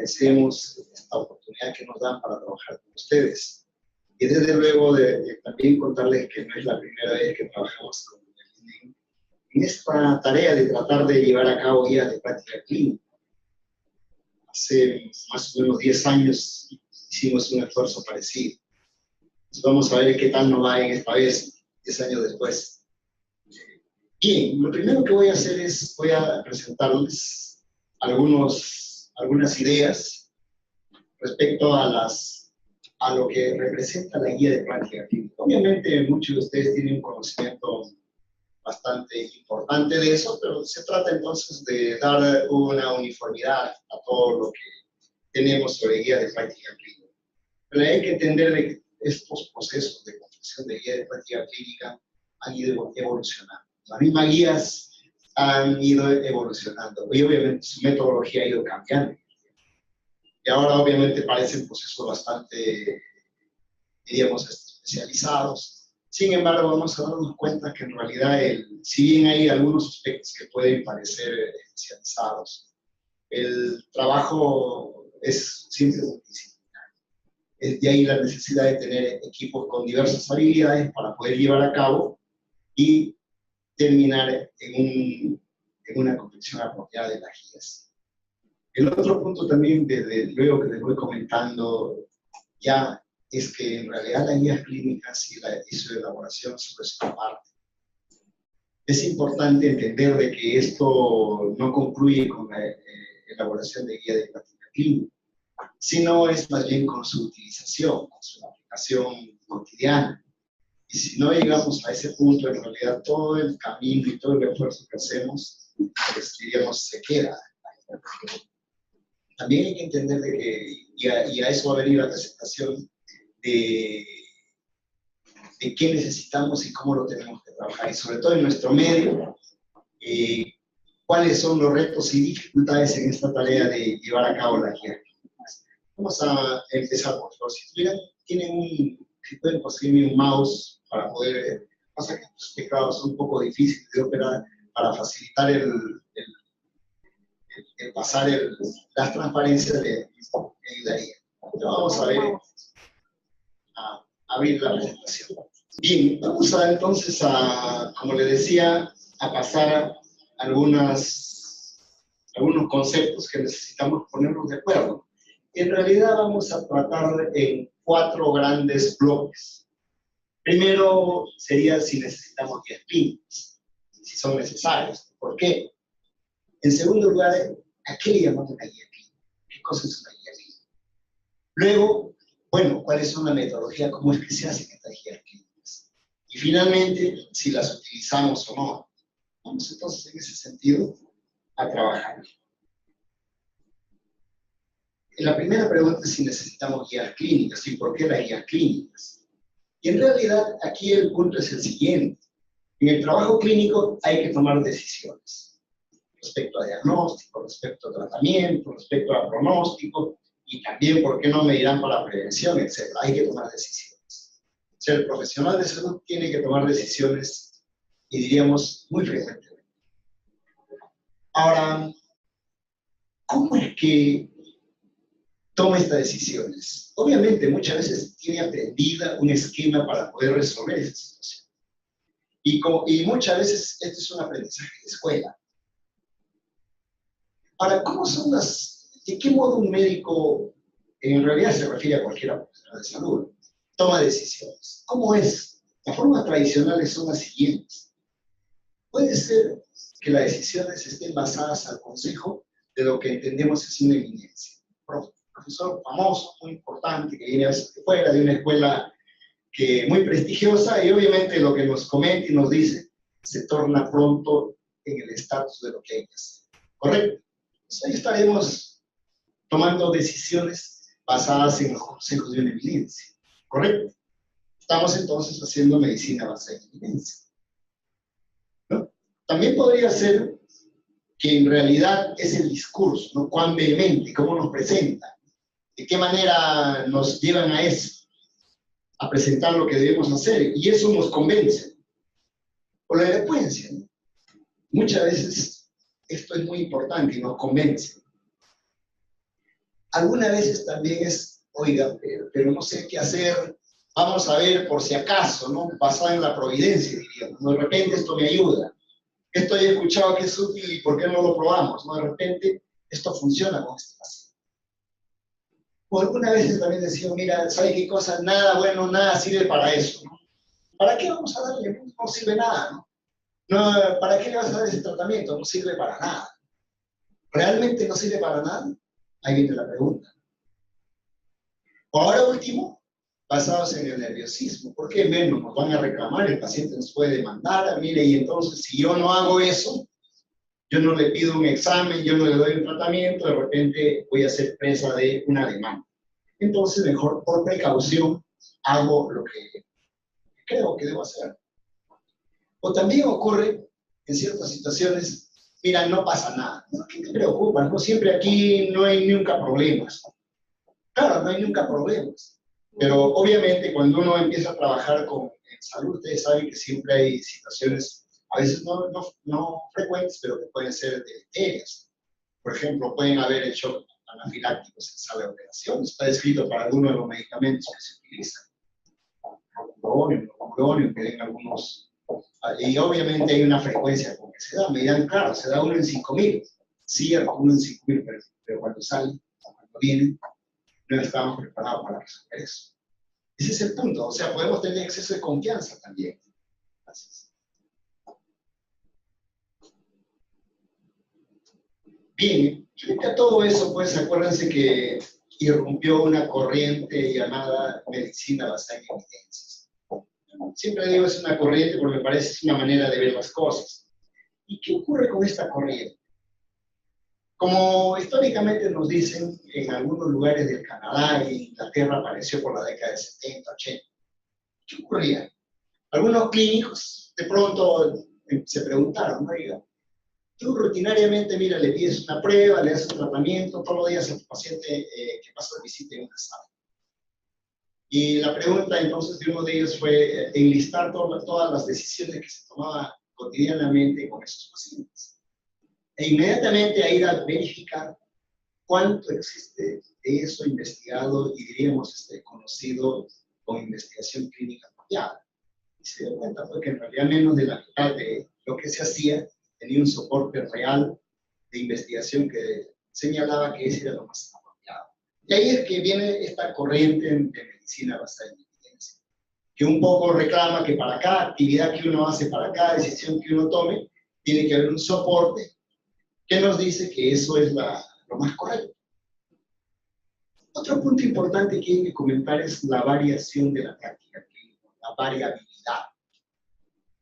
agradecemos esta oportunidad que nos dan para trabajar con ustedes. Y desde luego también contarles que no es la primera vez que trabajamos con el INEM en esta tarea de tratar de llevar a cabo guías de práctica clínica. Hace más o menos 10 años hicimos un esfuerzo parecido. Entonces vamos a ver qué tal nos va en esta vez, 10 años después. Bien, lo primero que voy a hacer es, voy a presentarles algunas ideas respecto a lo que representa la guía de práctica clínica. Obviamente muchos de ustedes tienen un conocimiento bastante importante de eso, pero se trata entonces de dar una uniformidad a todo lo que tenemos sobre guía de práctica clínica. Pero hay que entender que estos procesos de confección de guía de práctica clínica han ido evolucionando. Las mismas guías han ido evolucionando y obviamente su metodología ha ido cambiando. Y ahora obviamente parecen procesos bastante, diríamos, especializados. Sin embargo, vamos a darnos cuenta que en realidad, si bien hay algunos aspectos que pueden parecer especializados, el trabajo es siempre multidisciplinario. Es de ahí la necesidad de tener equipos con diversas habilidades para poder llevar a cabo y terminar en una confección apropiada de las guías. El otro punto también, desde luego que les voy comentando ya, es que en realidad las guías clínicas y su elaboración sobre su parte. Es importante entender de que esto no concluye con la elaboración de guía de práctica clínica, sino es más bien con su utilización, con su aplicación cotidiana. Y si no llegamos a ese punto, en realidad todo el camino y todo el esfuerzo que hacemos, pues diríamos, se queda. También hay que entender de que, y a eso va a venir la presentación, de qué necesitamos y cómo lo tenemos que trabajar, y sobre todo en nuestro medio, cuáles son los retos y dificultades en esta tarea de llevar a cabo la guía. Vamos a empezar, por favor. Si pueden conseguirme un mouse para poder, pasa que estos teclados son un poco difíciles de operar, para facilitar el pasar las transparencias de ayudaría. Vamos a ver, a abrir la presentación. Bien, vamos entonces como le decía, a pasar algunos conceptos que necesitamos ponernos de acuerdo. En realidad vamos a tratar en 4 grandes bloques. Primero sería si necesitamos guías clínicas, si son necesarios. ¿Por qué? En segundo lugar, ¿a qué le llamamos la guía clínica? ¿Qué cosa es una guía clínica? Luego, bueno, ¿cuál es una metodología? ¿Cómo es que se hacen estas guías clínicas? Y finalmente, si las utilizamos o no. Vamos entonces en ese sentido a trabajar. La primera pregunta es si necesitamos guías clínicas y por qué las guías clínicas. Y en realidad aquí el punto es el siguiente. En el trabajo clínico hay que tomar decisiones respecto a diagnóstico, respecto a tratamiento, respecto a pronóstico y también, ¿por qué no me dirán para prevención, etcétera? Hay que tomar decisiones. O sea, el profesional de salud tiene que tomar decisiones y diríamos muy frecuentemente. Ahora, ¿cómo es que toma estas decisiones? Obviamente, muchas veces tiene aprendida un esquema para poder resolver esa situación. Y muchas veces esto es un aprendizaje de escuela. Ahora, ¿de qué modo un médico, en realidad se refiere a cualquier profesional de salud, toma decisiones? ¿Cómo es? Las formas tradicionales son las siguientes. Puede ser que las decisiones estén basadas al consejo de lo que entendemos es una eminencia. Profesor famoso, muy importante, que viene fuera de una escuela muy prestigiosa, y obviamente lo que nos comenta y nos dice se torna pronto en el estatus de lo que hay que hacer. ¿Correcto? Pues ahí estaremos tomando decisiones basadas en los consejos de una evidencia. ¿Correcto? Estamos entonces haciendo medicina basada en evidencia. ¿No? También podría ser que en realidad es el discurso, ¿no? Cuán vehemente, cómo nos presenta, de qué manera nos llevan a eso, a presentar lo que debemos hacer, y eso nos convence. O la elocuencia, ¿no? Muchas veces esto es muy importante y nos convence. Algunas veces también es, oiga, pero no sé qué hacer, vamos a ver por si acaso, ¿no? Basado en la providencia, diríamos. De repente esto me ayuda. Esto he escuchado que es útil y ¿por qué no lo probamos? ¿No? De repente esto funciona con este paciente. O algunas veces también decía, mira, ¿sabe qué cosa? Nada bueno, nada sirve para eso, ¿no? ¿Para qué vamos a darle? No sirve nada, ¿no? No, ¿para qué le vas a dar ese tratamiento? No sirve para nada. ¿Realmente no sirve para nada? Ahí viene la pregunta. O ahora último, basados en el nerviosismo. ¿Por qué menos nos van a reclamar? El paciente nos puede demandar, mire, y entonces si yo no hago eso, yo no le pido un examen, yo no le doy un tratamiento, de repente voy a ser presa de una demanda. Entonces, mejor por precaución hago lo que creo que debo hacer. O también ocurre en ciertas situaciones, mira, no pasa nada. ¿No? ¿Qué te preocupas? No siempre aquí no hay nunca problemas. Claro, no hay nunca problemas. Pero obviamente cuando uno empieza a trabajar en salud, ustedes saben que siempre hay situaciones, a veces no frecuentes, pero que pueden ser deleterias. Por ejemplo, pueden haber shock anafilácticos en sala de operaciones. Está descrito para algunos de los medicamentos que se utilizan. Rocuronium, que den algunos. Y obviamente hay una frecuencia con que se da. Me dirán, claro, se da uno en 5.000. Cierto, uno en 5.000, pero cuando sale, cuando viene, no estamos preparados para resolver eso. Ese es el punto. O sea, podemos tener exceso de confianza también. Gracias. Bien, frente a todo eso, pues acuérdense que irrumpió una corriente llamada medicina basada en evidencias. Siempre digo es una corriente porque me parece es una manera de ver las cosas. ¿Y qué ocurre con esta corriente? Como históricamente nos dicen, en algunos lugares del Canadá y Inglaterra apareció por la década de 70, 80. ¿Qué ocurría? Algunos clínicos de pronto se preguntaron, oiga, tú rutinariamente, mira, le pides una prueba, le haces un tratamiento, todos los días a tu paciente que pasa de visita en una sala. Y la pregunta entonces de uno de ellos fue enlistar todas las decisiones que se tomaban cotidianamente con esos pacientes. E inmediatamente a ir a verificar cuánto existe de eso investigado y diríamos conocido con investigación clínica apropiada. Y se dio cuenta porque en realidad menos de la mitad de lo que se hacía tenía un soporte real de investigación que señalaba que ese era lo más apropiado. Y ahí es que viene esta corriente de medicina basada en evidencia, que un poco reclama que para cada actividad que uno hace, para cada decisión que uno tome, tiene que haber un soporte que nos dice que eso es lo más correcto. Otro punto importante que hay que comentar es la variación de la práctica clínica, la variabilidad.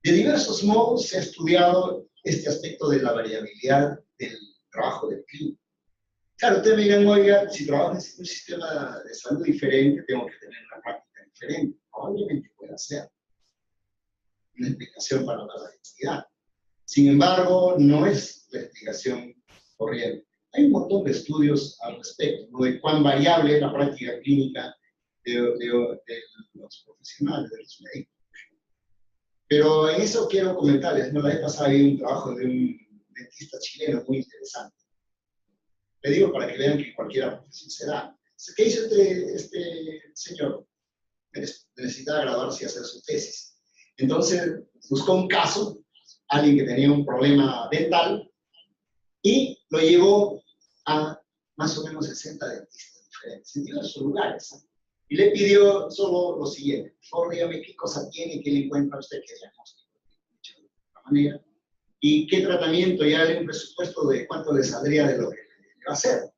De diversos modos se ha estudiado este aspecto de la variabilidad del trabajo del clínico. Claro, ustedes me dirán, oiga, si trabajo en un sistema de salud diferente, tengo que tener una práctica diferente. Probablemente pueda ser una explicación para la variabilidad. Sin embargo, no es la explicación corriente. Hay un montón de estudios al respecto, ¿no? De cuán variable es la práctica clínica de los profesionales, de los médicos. Pero en eso quiero comentarles, ¿no? La vez pasada vi un trabajo de un dentista chileno muy interesante. Le digo para que vean que cualquier profesión se da. ¿Qué hizo este señor? Necesitaba graduarse y hacer su tesis. Entonces buscó un caso, alguien que tenía un problema dental, y lo llevó a más o menos 60 dentistas diferentes, en diversos lugares. Y le pidió solo lo siguiente: por favor, dígame qué cosa tiene, qué le encuentra usted, qué diagnóstico, de alguna manera, y qué tratamiento, y darle un presupuesto de cuánto le saldría de lo que le va a hacer.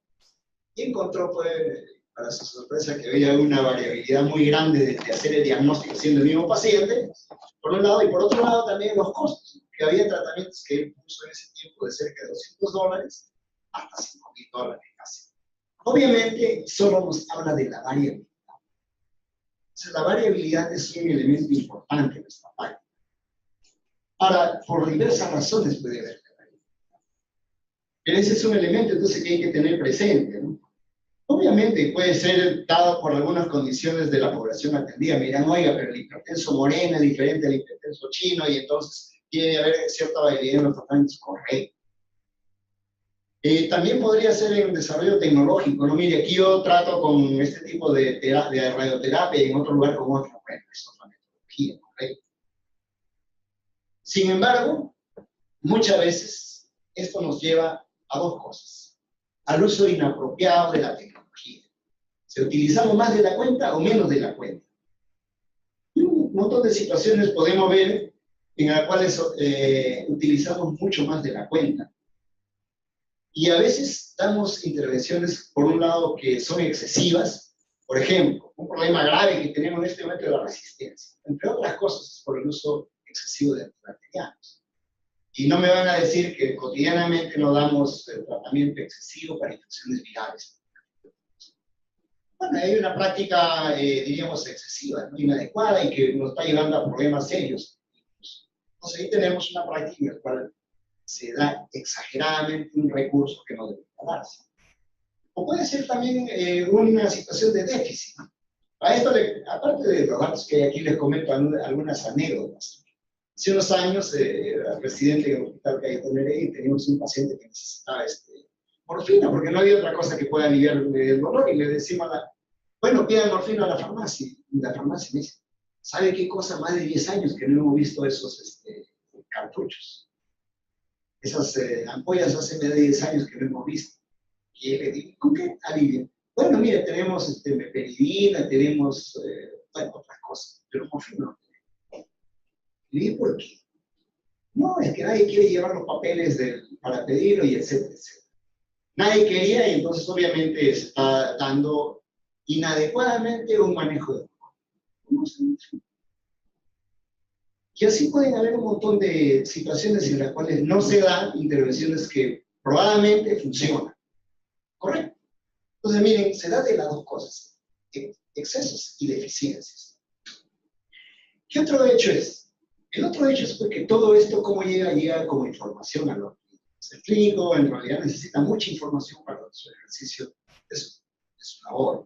Y encontró, pues, para su sorpresa, que había una variabilidad muy grande de hacer el diagnóstico siendo el mismo paciente, por un lado, y por otro lado también los costos, que había tratamientos que él puso en ese tiempo de cerca de $200 hasta $5.000 casi. Obviamente, solo nos habla de la variabilidad. O sea, la variabilidad es un elemento importante en esta página. Ahora, por diversas razones puede haber variabilidad. Pero ese es un elemento, entonces, que hay que tener presente, ¿no? Obviamente puede ser dado por algunas condiciones de la población atendida. Miran, oiga, pero el hipertenso moreno es diferente al hipertenso chino y entonces tiene que haber cierta variabilidad en los tratamientos correctos. También podría ser en desarrollo tecnológico, ¿no? Mire, aquí yo trato con este tipo de radioterapia y en otro lugar con otro. Bueno, es otra metodología, ¿correcto? Sin embargo, muchas veces esto nos lleva a dos cosas. Al uso inapropiado de la tecnología. ¿Se utilizamos más de la cuenta o menos de la cuenta? Y un montón de situaciones podemos ver en las cuales utilizamos mucho más de la cuenta. Y a veces damos intervenciones, por un lado, que son excesivas. Por ejemplo, un problema grave que tenemos en este momento es la resistencia. Entre otras cosas, por el uso excesivo de antibaterianos. Y no me van a decir que cotidianamente no damos tratamiento excesivo para infecciones virales. Bueno, hay una práctica, diríamos, excesiva, ¿no? Inadecuada y que nos está llevando a problemas serios. Entonces ahí tenemos una práctica en la cual se da exageradamente un recurso que no debería darse. O puede ser también una situación de déficit. A esto, aparte de los datos que aquí les comento algunas anécdotas. Hace unos años, era residente en el hospital Cayetano Heredia y teníamos un paciente que necesitaba morfina, porque no había otra cosa que pueda aliviar el dolor, y le decimos, bueno, pidan morfina a la farmacia. Y la farmacia me dice, ¿sabe qué cosa? Más de 10 años que no hemos visto esos cartuchos. Esas ampollas hace más de 10 años que no hemos visto. Y le digo, ¿con qué alivio? Bueno, mire, tenemos meperidina, tenemos, bueno, otras cosas, pero morfina no tenemos. Le dije, ¿por qué? No, es que nadie quiere llevar los papeles para pedirlo y etcétera, etcétera. Nadie quería y entonces obviamente se está dando inadecuadamente un manejo de y así pueden haber un montón de situaciones en las cuales no se dan intervenciones que probablemente funcionan. ¿Correcto? Entonces, miren, se da de las dos cosas, excesos y deficiencias. ¿Qué otro hecho es? El otro hecho es que todo esto, ¿cómo llega? Llega como información a los clínicos. El clínico en realidad necesita mucha información para su ejercicio de su labor.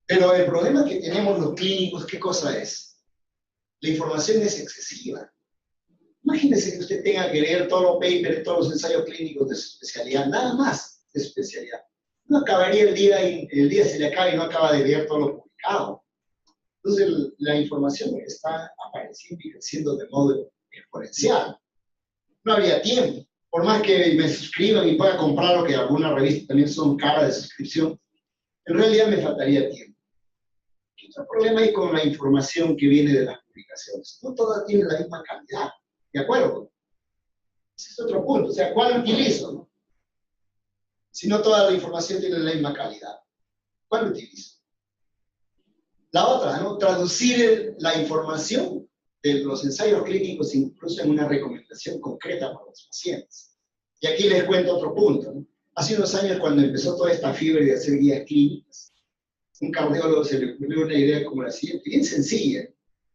Pero el problema que tenemos los clínicos, ¿qué cosa es? La información es excesiva. Imagínese que usted tenga que leer todos los papers, todos los ensayos clínicos de su especialidad, nada más de su especialidad. No acabaría el día se le acaba y no acaba de leer todo lo publicado. Entonces la información está apareciendo y creciendo de modo exponencial. No habría tiempo. Por más que me suscriban y pueda comprar lo que algunas revistas también son caras de suscripción, en realidad me faltaría tiempo. ¿Qué otro problema hay con la información que viene de las publicaciones? No todas tienen la misma calidad. ¿De acuerdo? Ese es otro punto. O sea, ¿cuál utilizo? ¿No? Si no toda la información tiene la misma calidad. ¿Cuál utilizo? La otra, ¿no? Traducir la información de los ensayos clínicos incluso en una recomendación concreta para los pacientes. Y aquí les cuento otro punto, ¿no? Hace unos años, cuando empezó toda esta fiebre de hacer guías clínicas, un cardiólogo se le ocurrió una idea como la siguiente, bien sencilla: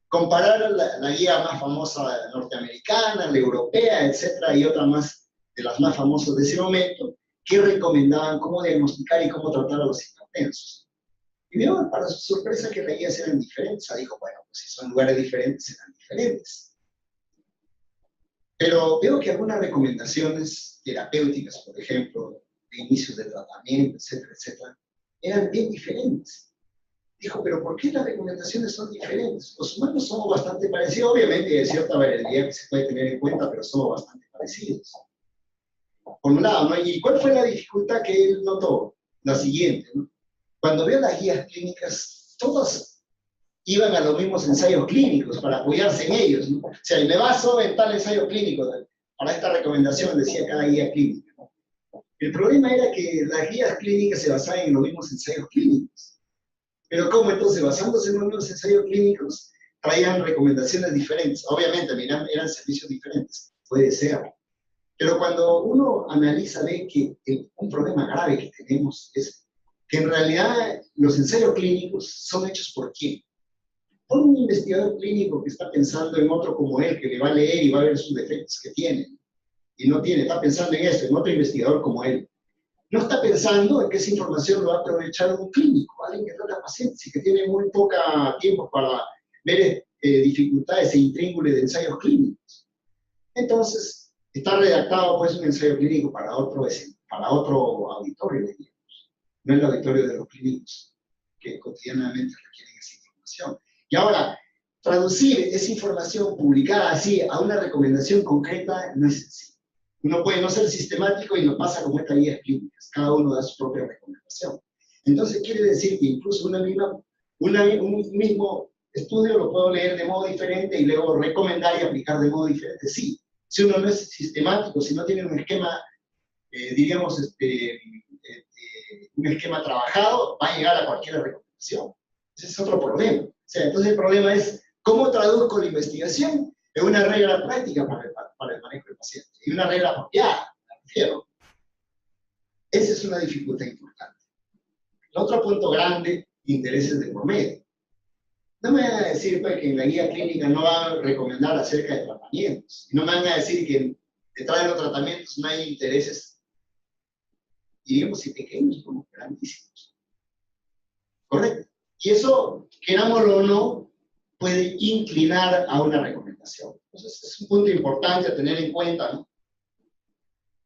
comparar la guía más famosa norteamericana, la europea, etcétera, y otra más de las más famosas de ese momento, que recomendaban cómo diagnosticar y cómo tratar a los hipertensos. Y vio, para su sorpresa, que las guías eran diferentes. O sea, dijo, bueno, pues si son lugares diferentes, serán diferentes. Pero veo que algunas recomendaciones terapéuticas, por ejemplo, de inicios de tratamiento, etcétera, etcétera, eran bien diferentes. Dijo, pero ¿por qué las recomendaciones son diferentes? Los humanos somos bastante parecidos, obviamente hay cierta variabilidad que se puede tener en cuenta, pero somos bastante parecidos. Por un lado, ¿no? ¿Y cuál fue la dificultad que él notó? La siguiente, ¿no? Cuando veo las guías clínicas, todas iban a los mismos ensayos clínicos para apoyarse en ellos, ¿no? O sea, me baso en tal ensayo clínico, para esta recomendación, decía cada guía clínica, ¿no? El problema era que las guías clínicas se basaban en los mismos ensayos clínicos. Pero ¿cómo entonces, basándose en los mismos ensayos clínicos, traían recomendaciones diferentes? Obviamente, eran servicios diferentes, puede ser. Pero cuando uno analiza, ve que un problema grave que tenemos es que en realidad los ensayos clínicos son hechos por ¿quién? Por un investigador clínico que está pensando en otro como él, que le va a leer y va a ver sus defectos que tiene. Y no tiene, está pensando en eso, en otro investigador como él. No está pensando en que esa información lo va a aprovechar un clínico, alguien que trata pacientes y que tiene muy poco tiempo para ver dificultades e intríngulis de ensayos clínicos. Entonces, está redactado pues un ensayo clínico para otro escenario. para otro auditorio, diríamos. No el auditorio de los clínicos, que cotidianamente requieren esa información. Y ahora, traducir esa información publicada así a una recomendación concreta no es sencillo. Uno puede no ser sistemático y no pasa como estas guías clínicas. Cada uno da su propia recomendación. Entonces quiere decir que incluso un mismo estudio lo puedo leer de modo diferente y luego recomendar y aplicar de modo diferente. Sí, si uno no es sistemático, si no tiene un esquema, diríamos, un esquema trabajado, va a llegar a cualquier recomendación. Ese es otro problema. O sea, entonces el problema es cómo traduzco la investigación en una regla práctica para el manejo del paciente. Y una regla apropiada, me refiero. Esa es una dificultad importante. El otro punto grande, intereses de por medio. No me van a decir pues, que en la guía clínica no van a recomendar acerca de tratamientos. No me van a decir que detrás de los tratamientos no hay intereses, diríamos, si pequeños como grandísimos. ¿Correcto? Y eso, querámoslo o no, puede inclinar a una recomendación. Entonces, es un punto importante a tener en cuenta, ¿no?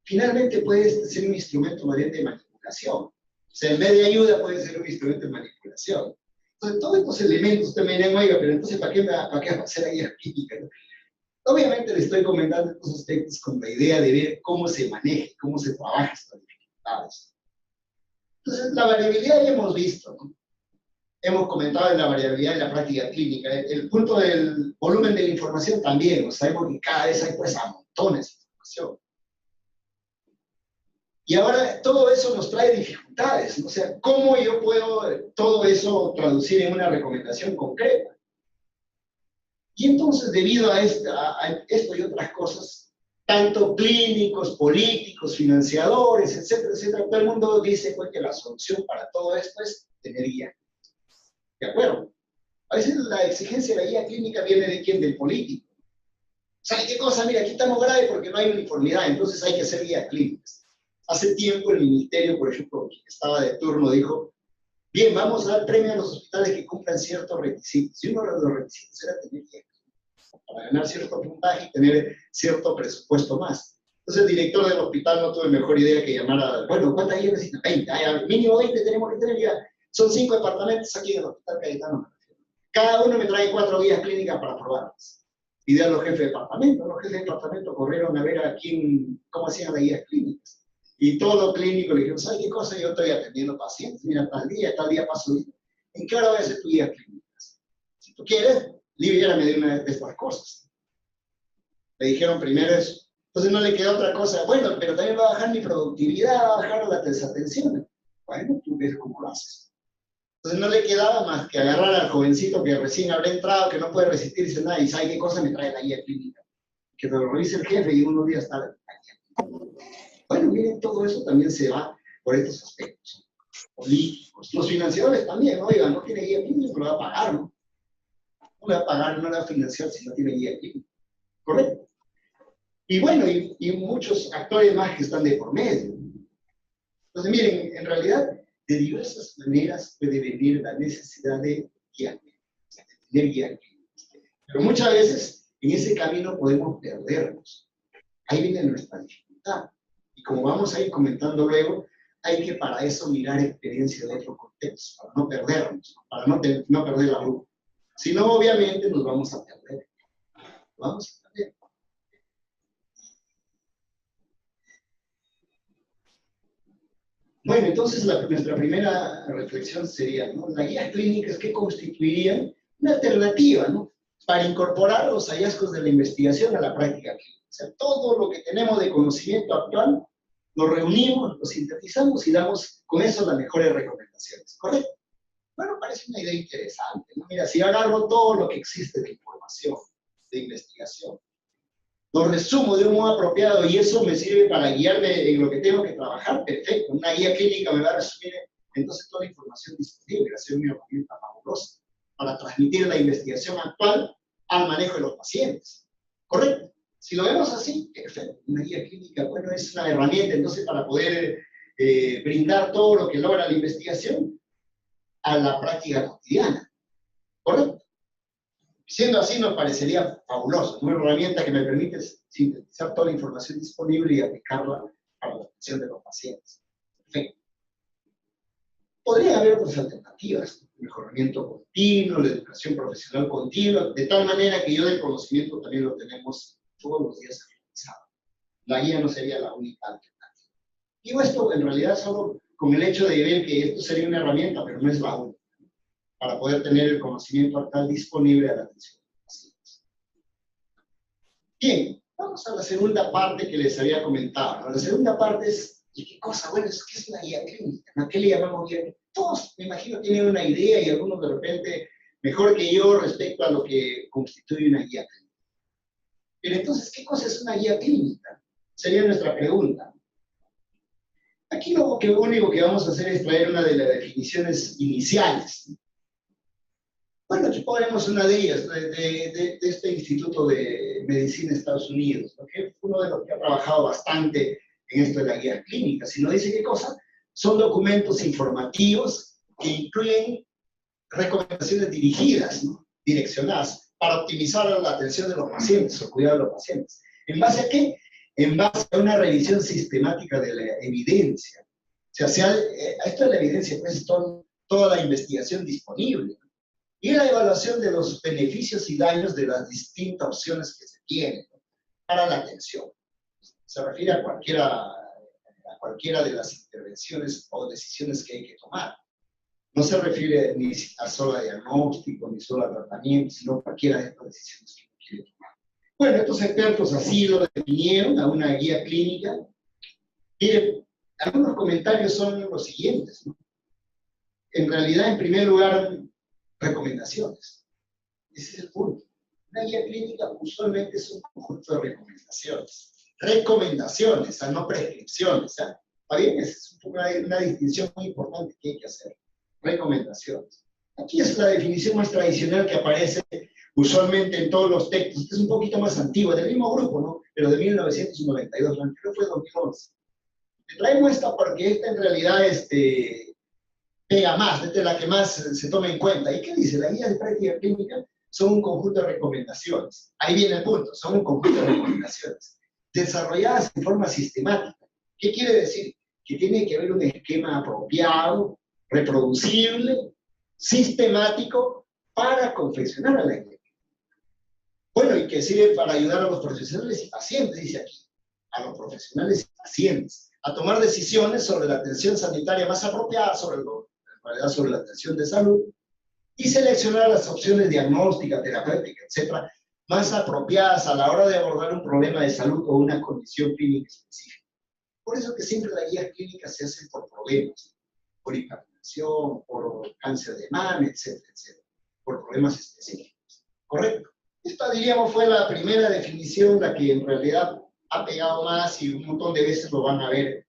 Finalmente puede ser un instrumento más bien de manipulación. O sea, en vez de ayuda puede ser un instrumento de manipulación. Entonces, todos estos elementos, usted me dirán, oiga, pero entonces, ¿para qué va a hacer la guía clínica? ¿No? Obviamente le estoy comentando estos aspectos con la idea de ver cómo se maneja, cómo se trabaja estas dificultades. Entonces, la variabilidad ya hemos visto, ¿no? Hemos comentado en la variabilidad de la práctica clínica. El punto del volumen de la información también, sabemos que cada vez hay pues a montones de información. Y ahora todo eso nos trae dificultades, ¿no? O sea, ¿cómo yo puedo todo eso traducir en una recomendación concreta? Y entonces, debido a esto y otras cosas, tanto clínicos, políticos, financiadores, etcétera, etcétera, todo el mundo dice pues, que la solución para todo esto es tener guía. ¿De acuerdo? A veces la exigencia de la guía clínica viene de quién, del político. ¿Sabe qué cosa? Mira, aquí estamos graves porque no hay uniformidad, entonces hay que hacer guías clínicas. Hace tiempo el ministerio, por ejemplo, que estaba de turno, dijo, bien, vamos a dar premio a los hospitales que cumplan ciertos requisitos. Y uno de los requisitos era tener guía clínica, para ganar cierto puntaje y tener cierto presupuesto más. Entonces el director del hospital no tuvo mejor idea que llamar a, bueno, ¿cuántas guías necesitan? 20. Mínimo 20 tenemos que tener ya. Son 5 departamentos aquí en el Hospital Cayetano. Cada uno me trae 4 guías clínicas para probarlas. Y de los jefes de departamento. Los jefes de departamento corrieron a ver a quién, cómo hacían las guías clínicas. Y todos los clínicos le dijeron, ¿sabes qué cosa? Yo estoy atendiendo pacientes. Mira, tal día paso. ¿En qué hora voy a hacer tu guía clínicas? Si tú quieres, libérame de una de estas cosas. Le dijeron primero eso. Entonces no le quedó otra cosa. Bueno, pero también va a bajar mi productividad, va a bajar las desatenciones. Bueno, tú ves cómo lo haces. Entonces no le quedaba más que agarrar al jovencito que recién habrá entrado, que no puede resistirse nada, y sabe qué cosa me trae la guía clínica. Que lo revise el jefe y unos días está aquí. Bueno, miren, todo eso también se va por estos aspectos políticos. Los financiadores también, oigan, no tiene guía clínica, lo va a pagar, ¿no? No le va a pagar, no le va a financiar si no tiene guía clínica. ¿Correcto? Y bueno, y muchos actores más que están de por medio. Entonces, miren, en realidad, de diversas maneras puede venir la necesidad de guía, de tener guía. Pero muchas veces en ese camino podemos perdernos. Ahí viene nuestra dificultad. Y como vamos a ir comentando luego, hay que para eso mirar experiencia de otro contexto, para no perdernos, para no perder la ruta. Si no, obviamente nos vamos a perder. Vamos a perder. Bueno, entonces nuestra primera reflexión sería, ¿no? Las guías clínicas que constituirían una alternativa, ¿no? Para incorporar los hallazgos de la investigación a la práctica clínica. O sea, todo lo que tenemos de conocimiento actual, lo reunimos, lo sintetizamos y damos con eso las mejores recomendaciones. ¿Correcto? Bueno, parece una idea interesante, ¿no? Mira, si agarro todo lo que existe de información, de investigación, lo resumo de un modo apropiado y eso me sirve para guiarme en lo que tengo que trabajar, perfecto. Una guía clínica me va a resumir entonces toda la información disponible, va a ser una herramienta fabulosa para transmitir la investigación actual al manejo de los pacientes. ¿Correcto? Si lo vemos así, perfecto. Una guía clínica, bueno, es una herramienta entonces para poder brindar todo lo que logra la investigación a la práctica cotidiana. ¿Correcto? Siendo así, nos parecería fabuloso. Una herramienta que me permite sintetizar toda la información disponible y aplicarla para la atención de los pacientes. Perfecto. Podría haber otras alternativas, el mejoramiento continuo, la educación profesional continua, de tal manera que yo del conocimiento también lo tenemos todos los días actualizado. La guía no sería la única alternativa. Digo esto en realidad solo con el hecho de ver que esto sería una herramienta, pero no es la única, para poder tener el conocimiento actual disponible a la atención de los pacientes. Bien, vamos a la segunda parte que les había comentado. La segunda parte es, ¿y qué cosa? Bueno, ¿qué es una guía clínica? ¿A qué le llamamos guía clínica? Todos, me imagino, tienen una idea y algunos de repente mejor que yo respecto a lo que constituye una guía clínica. Pero entonces, ¿qué cosa es una guía clínica? Sería nuestra pregunta. Aquí lo único que vamos a hacer es traer una de las definiciones iniciales. Bueno, aquí ponemos una de ellas, de este Instituto de Medicina de Estados Unidos, ¿no? Que es uno de los que ha trabajado bastante en esto de la guía clínica. Si no dice qué cosa, son documentos informativos que incluyen recomendaciones dirigidas, ¿no? Direccionadas, para optimizar la atención de los pacientes, o cuidado de los pacientes. ¿En base a qué? En base a una revisión sistemática de la evidencia. O sea, esto de la evidencia, pues, es toda la investigación disponible, ¿no? Y la evaluación de los beneficios y daños de las distintas opciones que se tienen, ¿no? Para la atención. Se refiere a cualquiera de las intervenciones o decisiones que hay que tomar. No se refiere ni a solo a diagnóstico, ni solo a tratamiento, sino a cualquiera de estas decisiones que uno quiere tomar. Bueno, estos expertos así lo definieron a una guía clínica. Mire, algunos comentarios son los siguientes, ¿no? En realidad, en primer lugar, recomendaciones. Ese es el punto. Una guía clínica usualmente es un conjunto de recomendaciones. Recomendaciones, no prescripciones. ¿Está bien? Es una distinción muy importante que hay que hacer. Recomendaciones. Aquí es la definición más tradicional que aparece usualmente en todos los textos. Esta es un poquito más antigua, del mismo grupo, ¿no? Pero de 1992, la anterior fue 2011. Te traigo esta porque esta en realidad pega más, esta es la que más se toma en cuenta. ¿Y qué dice? La guía de práctica clínica son un conjunto de recomendaciones. Ahí viene el punto, son un conjunto de recomendaciones desarrolladas en forma sistemática. ¿Qué quiere decir? Que tiene que haber un esquema apropiado, reproducible, sistemático, para confeccionar a la guía. Bueno, y que sirve para ayudar a los profesionales y pacientes, dice aquí, a los profesionales y pacientes, a tomar decisiones sobre la atención sanitaria más apropiada, en realidad sobre la atención de salud, y seleccionar las opciones diagnósticas, terapéuticas, etcétera, más apropiadas a la hora de abordar un problema de salud o una condición clínica específica. Por eso que siempre las guías clínicas se hacen por problemas, por hipertensión, por cáncer de mama, etcétera, etcétera, por problemas específicos. ¿Correcto? Esta, diríamos, fue la primera definición, la que en realidad ha pegado más y un montón de veces lo van a ver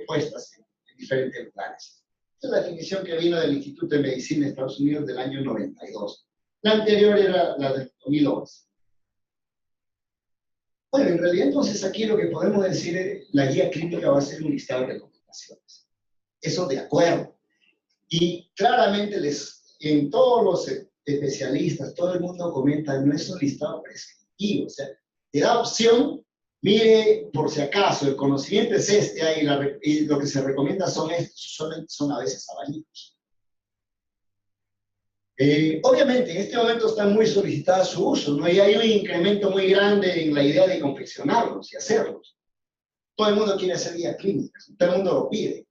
puestas en diferentes lugares. Esta es la definición que vino del Instituto de Medicina de Estados Unidos del año 92. La anterior era la del 2011. Bueno, en realidad entonces aquí lo que podemos decir es la guía clínica va a ser un listado de recomendaciones. Eso de acuerdo. Y claramente en todos los especialistas, todo el mundo comenta, no es un listado prescriptivo, o sea, te da opción, mire, por si acaso, el conocimiento es y lo que se recomienda son estos, son a veces abanicos. Obviamente, en este momento está muy solicitada su uso, ¿no? Y hay un incremento muy grande en la idea de confeccionarlos y hacerlos. Todo el mundo quiere hacer guías clínicas, todo el mundo lo pide.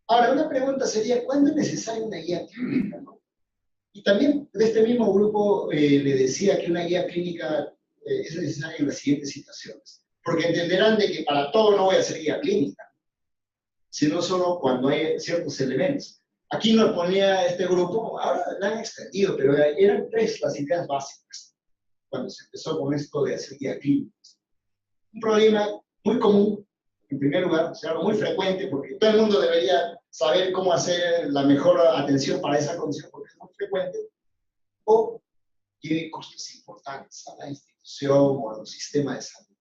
Ahora, una pregunta sería, ¿cuándo es necesaria una guía clínica, no? Y también de este mismo grupo le decía que una guía clínica es necesaria en las siguientes situaciones. Porque entenderán de que para todo no voy a hacer guía clínica, sino solo cuando hay ciertos elementos. Aquí nos ponía este grupo, ahora la han extendido, pero eran 3 las ideas básicas cuando se empezó con esto de hacer guía clínicas. Un problema muy común, en primer lugar, o sea, algo muy frecuente, porque todo el mundo debería saber cómo hacer la mejor atención para esa condición, porque es muy frecuente, o tiene costos importantes a la institución o al sistema de salud.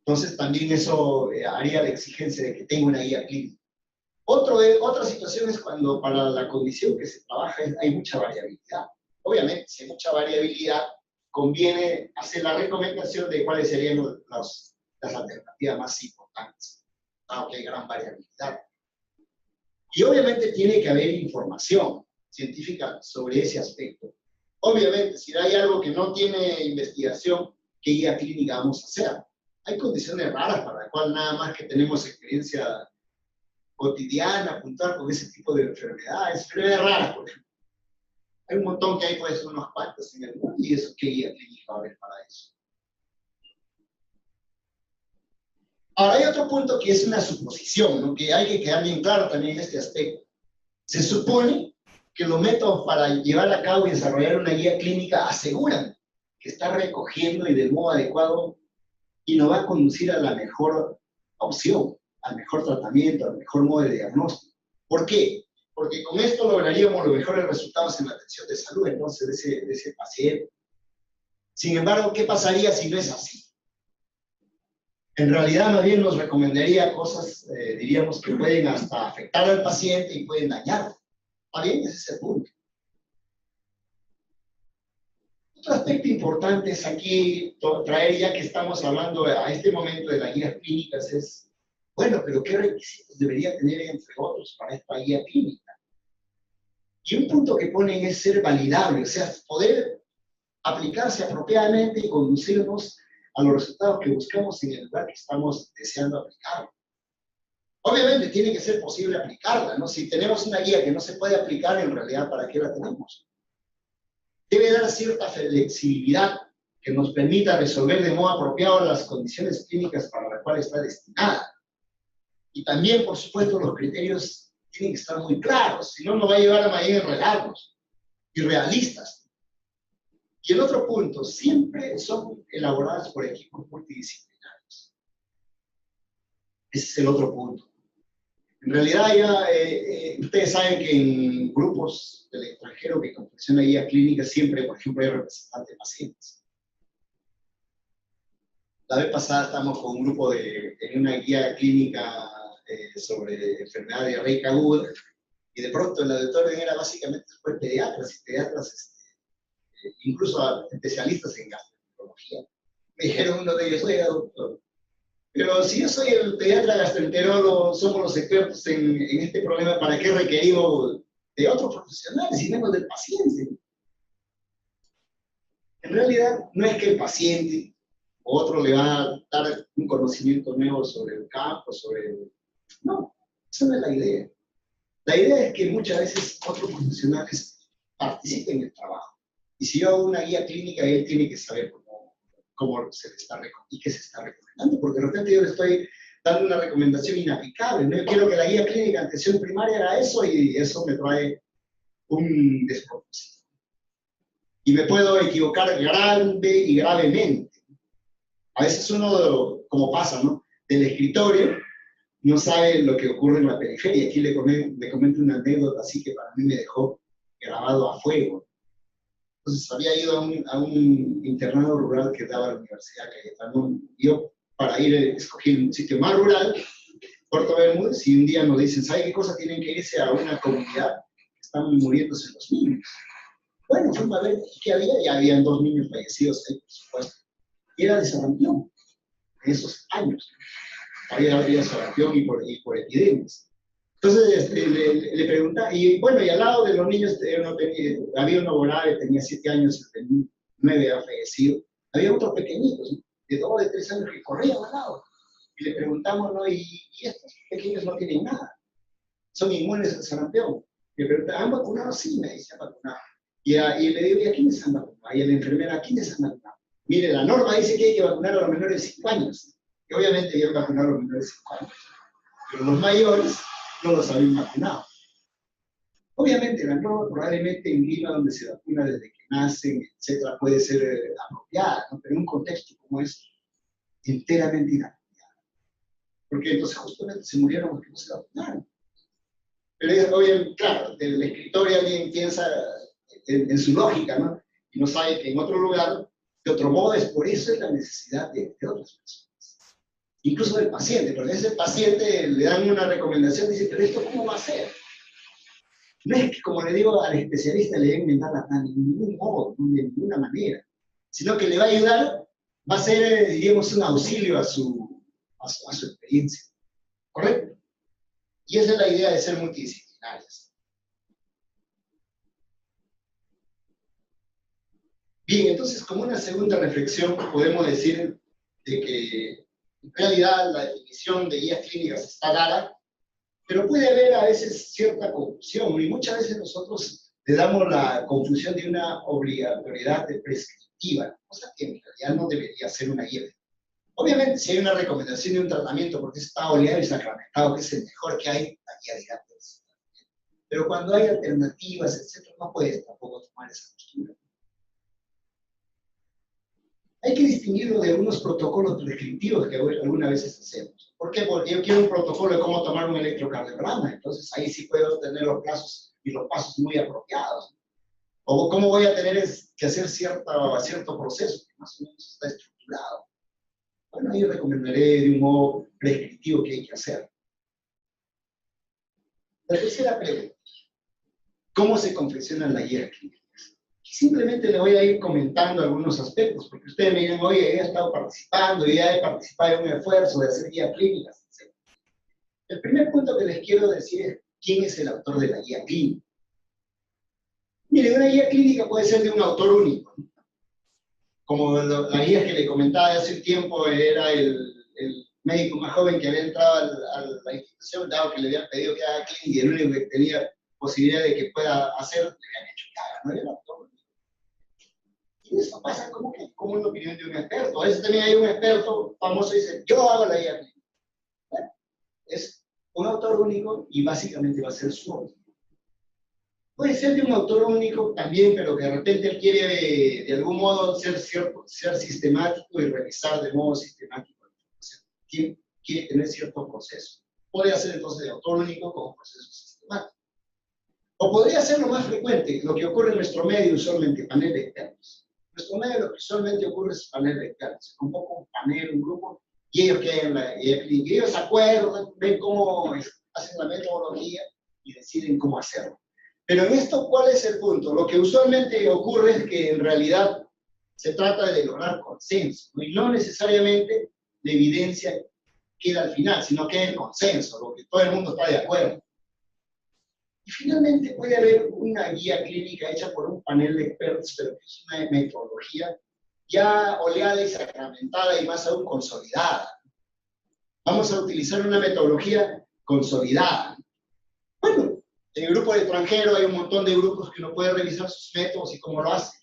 Entonces también eso haría la exigencia de que tenga una guía clínica. Otra situación es cuando para la condición que se trabaja hay mucha variabilidad. Obviamente, si hay mucha variabilidad, conviene hacer la recomendación de cuáles serían las las alternativas más importantes, aunque hay gran variabilidad. Y obviamente tiene que haber información científica sobre ese aspecto. Obviamente, si hay algo que no tiene investigación, ¿qué guía clínica vamos a hacer? Hay condiciones raras para las cuales nada más que tenemos experiencia cotidiana, puntual con ese tipo de enfermedades raras, por ejemplo. Hay un montón que hay, puede ser unos cuantos en el mundo, y eso, ¿qué guía clínica va a haber para eso? Ahora, hay otro punto que es una suposición, ¿no? Que hay que quedar bien claro también en este aspecto. Se supone que los métodos para llevar a cabo y desarrollar una guía clínica aseguran que está recogiendo y del modo adecuado y nos va a conducir a la mejor opción, al mejor tratamiento, al mejor modo de diagnóstico. ¿Por qué? Porque con esto lograríamos los mejores resultados en la atención de salud, entonces, de ese paciente. Sin embargo, ¿qué pasaría si no es así? En realidad, más bien nos recomendaría cosas, diríamos, que pueden hasta afectar al paciente y pueden dañarlo. ¿Está bien? Ese es el punto. Otro aspecto importante es aquí traer, ya que estamos hablando a este momento de las guías clínicas, es, bueno, pero ¿qué requisitos debería tener, entre otros, para esta guía clínica? Y un punto que ponen es ser validable, o sea, poder aplicarse apropiadamente y conducirnos a los resultados que buscamos en el lugar que estamos deseando aplicar. Obviamente tiene que ser posible aplicarla, ¿no? Si tenemos una guía que no se puede aplicar, en realidad, ¿para qué la tenemos? Debe dar cierta flexibilidad que nos permita resolver de modo apropiado las condiciones clínicas para las cuales está destinada. Y también, por supuesto, los criterios tienen que estar muy claros, si no nos va a llevar a mayor enredarnos, irrealistas. Y el otro punto, siempre son elaboradas por equipos multidisciplinarios. Ese es el otro punto. En realidad ya, ustedes saben que en grupos del extranjero que confeccionan guías clínicas siempre, por ejemplo, hay representantes de pacientes. La vez pasada estamos con un grupo en una guía clínica sobre enfermedad diarreica aguda, y de pronto el auditorio era básicamente fue pediatras y pediatras, incluso especialistas en gastroenterología. Me dijeron uno de ellos, oiga, doctor, pero si yo soy el pediatra gastroenterólogo, somos los expertos en este problema, ¿para qué requerimos de otros profesionales y menos del paciente? En realidad, no es que el paciente o otro le va a dar un conocimiento nuevo sobre el campo, No, esa no es la idea. La idea es que muchas veces otros profesionales participen en el trabajo. Y si yo hago una guía clínica, él tiene que saber cómo se le está y qué se está recomendando, porque de repente yo le estoy dando una recomendación inaplicable. No quiero que la guía clínica de atención primaria haga eso y eso me trae un despropósito. Y me puedo equivocar grande y gravemente. A veces uno, como pasa, ¿no? Del escritorio no sabe lo que ocurre en la periferia. Aquí le comento una anécdota así que para mí me dejó grabado a fuego. Entonces había ido a un internado rural que daba la Universidad Cayetano. Yo, para ir, escogí un sitio más rural, Puerto Bermúdez, y un día nos dicen, ¿sabe qué cosa? Tienen que irse a una comunidad que están muriéndose los niños. Bueno, fuimos a ver qué había, y habían 2 niños fallecidos ahí, por supuesto. Y era de sarampión, en esos años. Había sarampión y por epidemias. Entonces le preguntaba, y bueno, y al lado de los niños había uno grave, tenía 7 años, 9 había fallecido. Había otros pequeñitos, ¿no? De 2 o de 3 años que corrían al lado. Y le preguntamos, ¿no? ¿Y estos pequeños no tienen nada? ¿Son inmunes al sarampión? Le preguntaba, ¿han vacunado? Sí, me dice, han vacunado. Y le digo, ¿y a quiénes han vacunado? Y a la enfermera, ¿a quiénes han vacunado? Mire, la norma dice que hay que vacunar a los menores de 5 años. Y obviamente debían vacunar a los menores de 5 años. Pero los mayores no los habían vacunado. Obviamente la norma probablemente en Lima, donde se vacuna desde que nacen, etcétera, puede ser apropiada, ¿no? Pero en un contexto como este, enteramente inapropiada. Porque entonces justamente se murieron porque no se vacunaron. Pero obviamente, claro, del escritorio alguien piensa en su lógica, ¿no? Y no sabe que en otro lugar, de otro modo, es por eso es la necesidad de otras personas. Incluso del paciente, porque a ese paciente le dan una recomendación y dice, pero ¿esto cómo va a ser? No es que, como le digo al especialista, le den a la mano, de ningún modo, de ninguna manera, sino que le va a ayudar, va a ser, diríamos, un auxilio a su a su experiencia. ¿Correcto? Y esa es la idea de ser multidisciplinarias. Bien, entonces, como una segunda reflexión, podemos decir de que en realidad la definición de guías clínicas está dada, pero puede haber a veces cierta confusión, y muchas veces nosotros le damos la confusión de una obligatoriedad prescriptiva, cosa que en realidad no debería ser una guía. Obviamente, si hay una recomendación de un tratamiento porque está oleado y sacramentado, que es el mejor que hay, la guía dirá, pues. Pero cuando hay alternativas, etcétera, no puedes tampoco tomar esa postura. Hay que distinguirlo de algunos protocolos prescriptivos que algunas veces hacemos. ¿Por qué? Porque yo quiero un protocolo de cómo tomar un electrocardiograma, entonces ahí sí puedo tener los plazos y los pasos muy apropiados. O cómo voy a tener que hacer cierto proceso que más o menos está estructurado. Bueno, ahí recomendaré de un modo prescriptivo que hay que hacer. La tercera pregunta: ¿cómo se confeccionan las guías clínicas? Simplemente le voy a ir comentando algunos aspectos, porque ustedes me dirán, oye, yo he estado participando, ya he participado en un esfuerzo de hacer guías clínicas, etc. El primer punto que les quiero decir es quién es el autor de la guía clínica. Mire, una guía clínica puede ser de un autor único, ¿no? Como la guía que le comentaba de hace un tiempo era el médico más joven que había entrado a la institución, dado que le habían pedido que haga clínica y el único que tenía posibilidad de que pueda hacer, le habían hecho que haga, no era el autor único. Y eso pasa como una opinión de un experto. A veces también hay un experto famoso y dice, yo hago la guía clínica. Bueno, es un autor único y básicamente va a ser su autor. Puede ser de un autor único también, pero que de repente él quiere de algún modo ser sistemático y revisar de modo sistemático. Quiere tener cierto proceso. Podría ser entonces de autor único con proceso sistemático. O podría ser lo más frecuente, lo que ocurre en nuestro medio usualmente, panel de expertos. En nuestro medio lo que usualmente ocurre es panel de expertos. Se convoca un panel, un grupo, y ellos quedan y ellos se acuerdan, ven cómo hacen la metodología y deciden cómo hacerlo. Pero en esto, ¿cuál es el punto? Lo que usualmente ocurre es que en realidad se trata de lograr consenso, ¿no? Y no necesariamente la evidencia queda al final, sino que el consenso, lo que todo el mundo está de acuerdo. Y finalmente puede haber una guía clínica hecha por un panel de expertos, pero que es una metodología ya oleada y sacramentada y más aún consolidada. Vamos a utilizar una metodología consolidada. Bueno, en el grupo de extranjero hay un montón de grupos que uno puede revisar sus métodos y cómo lo hacen.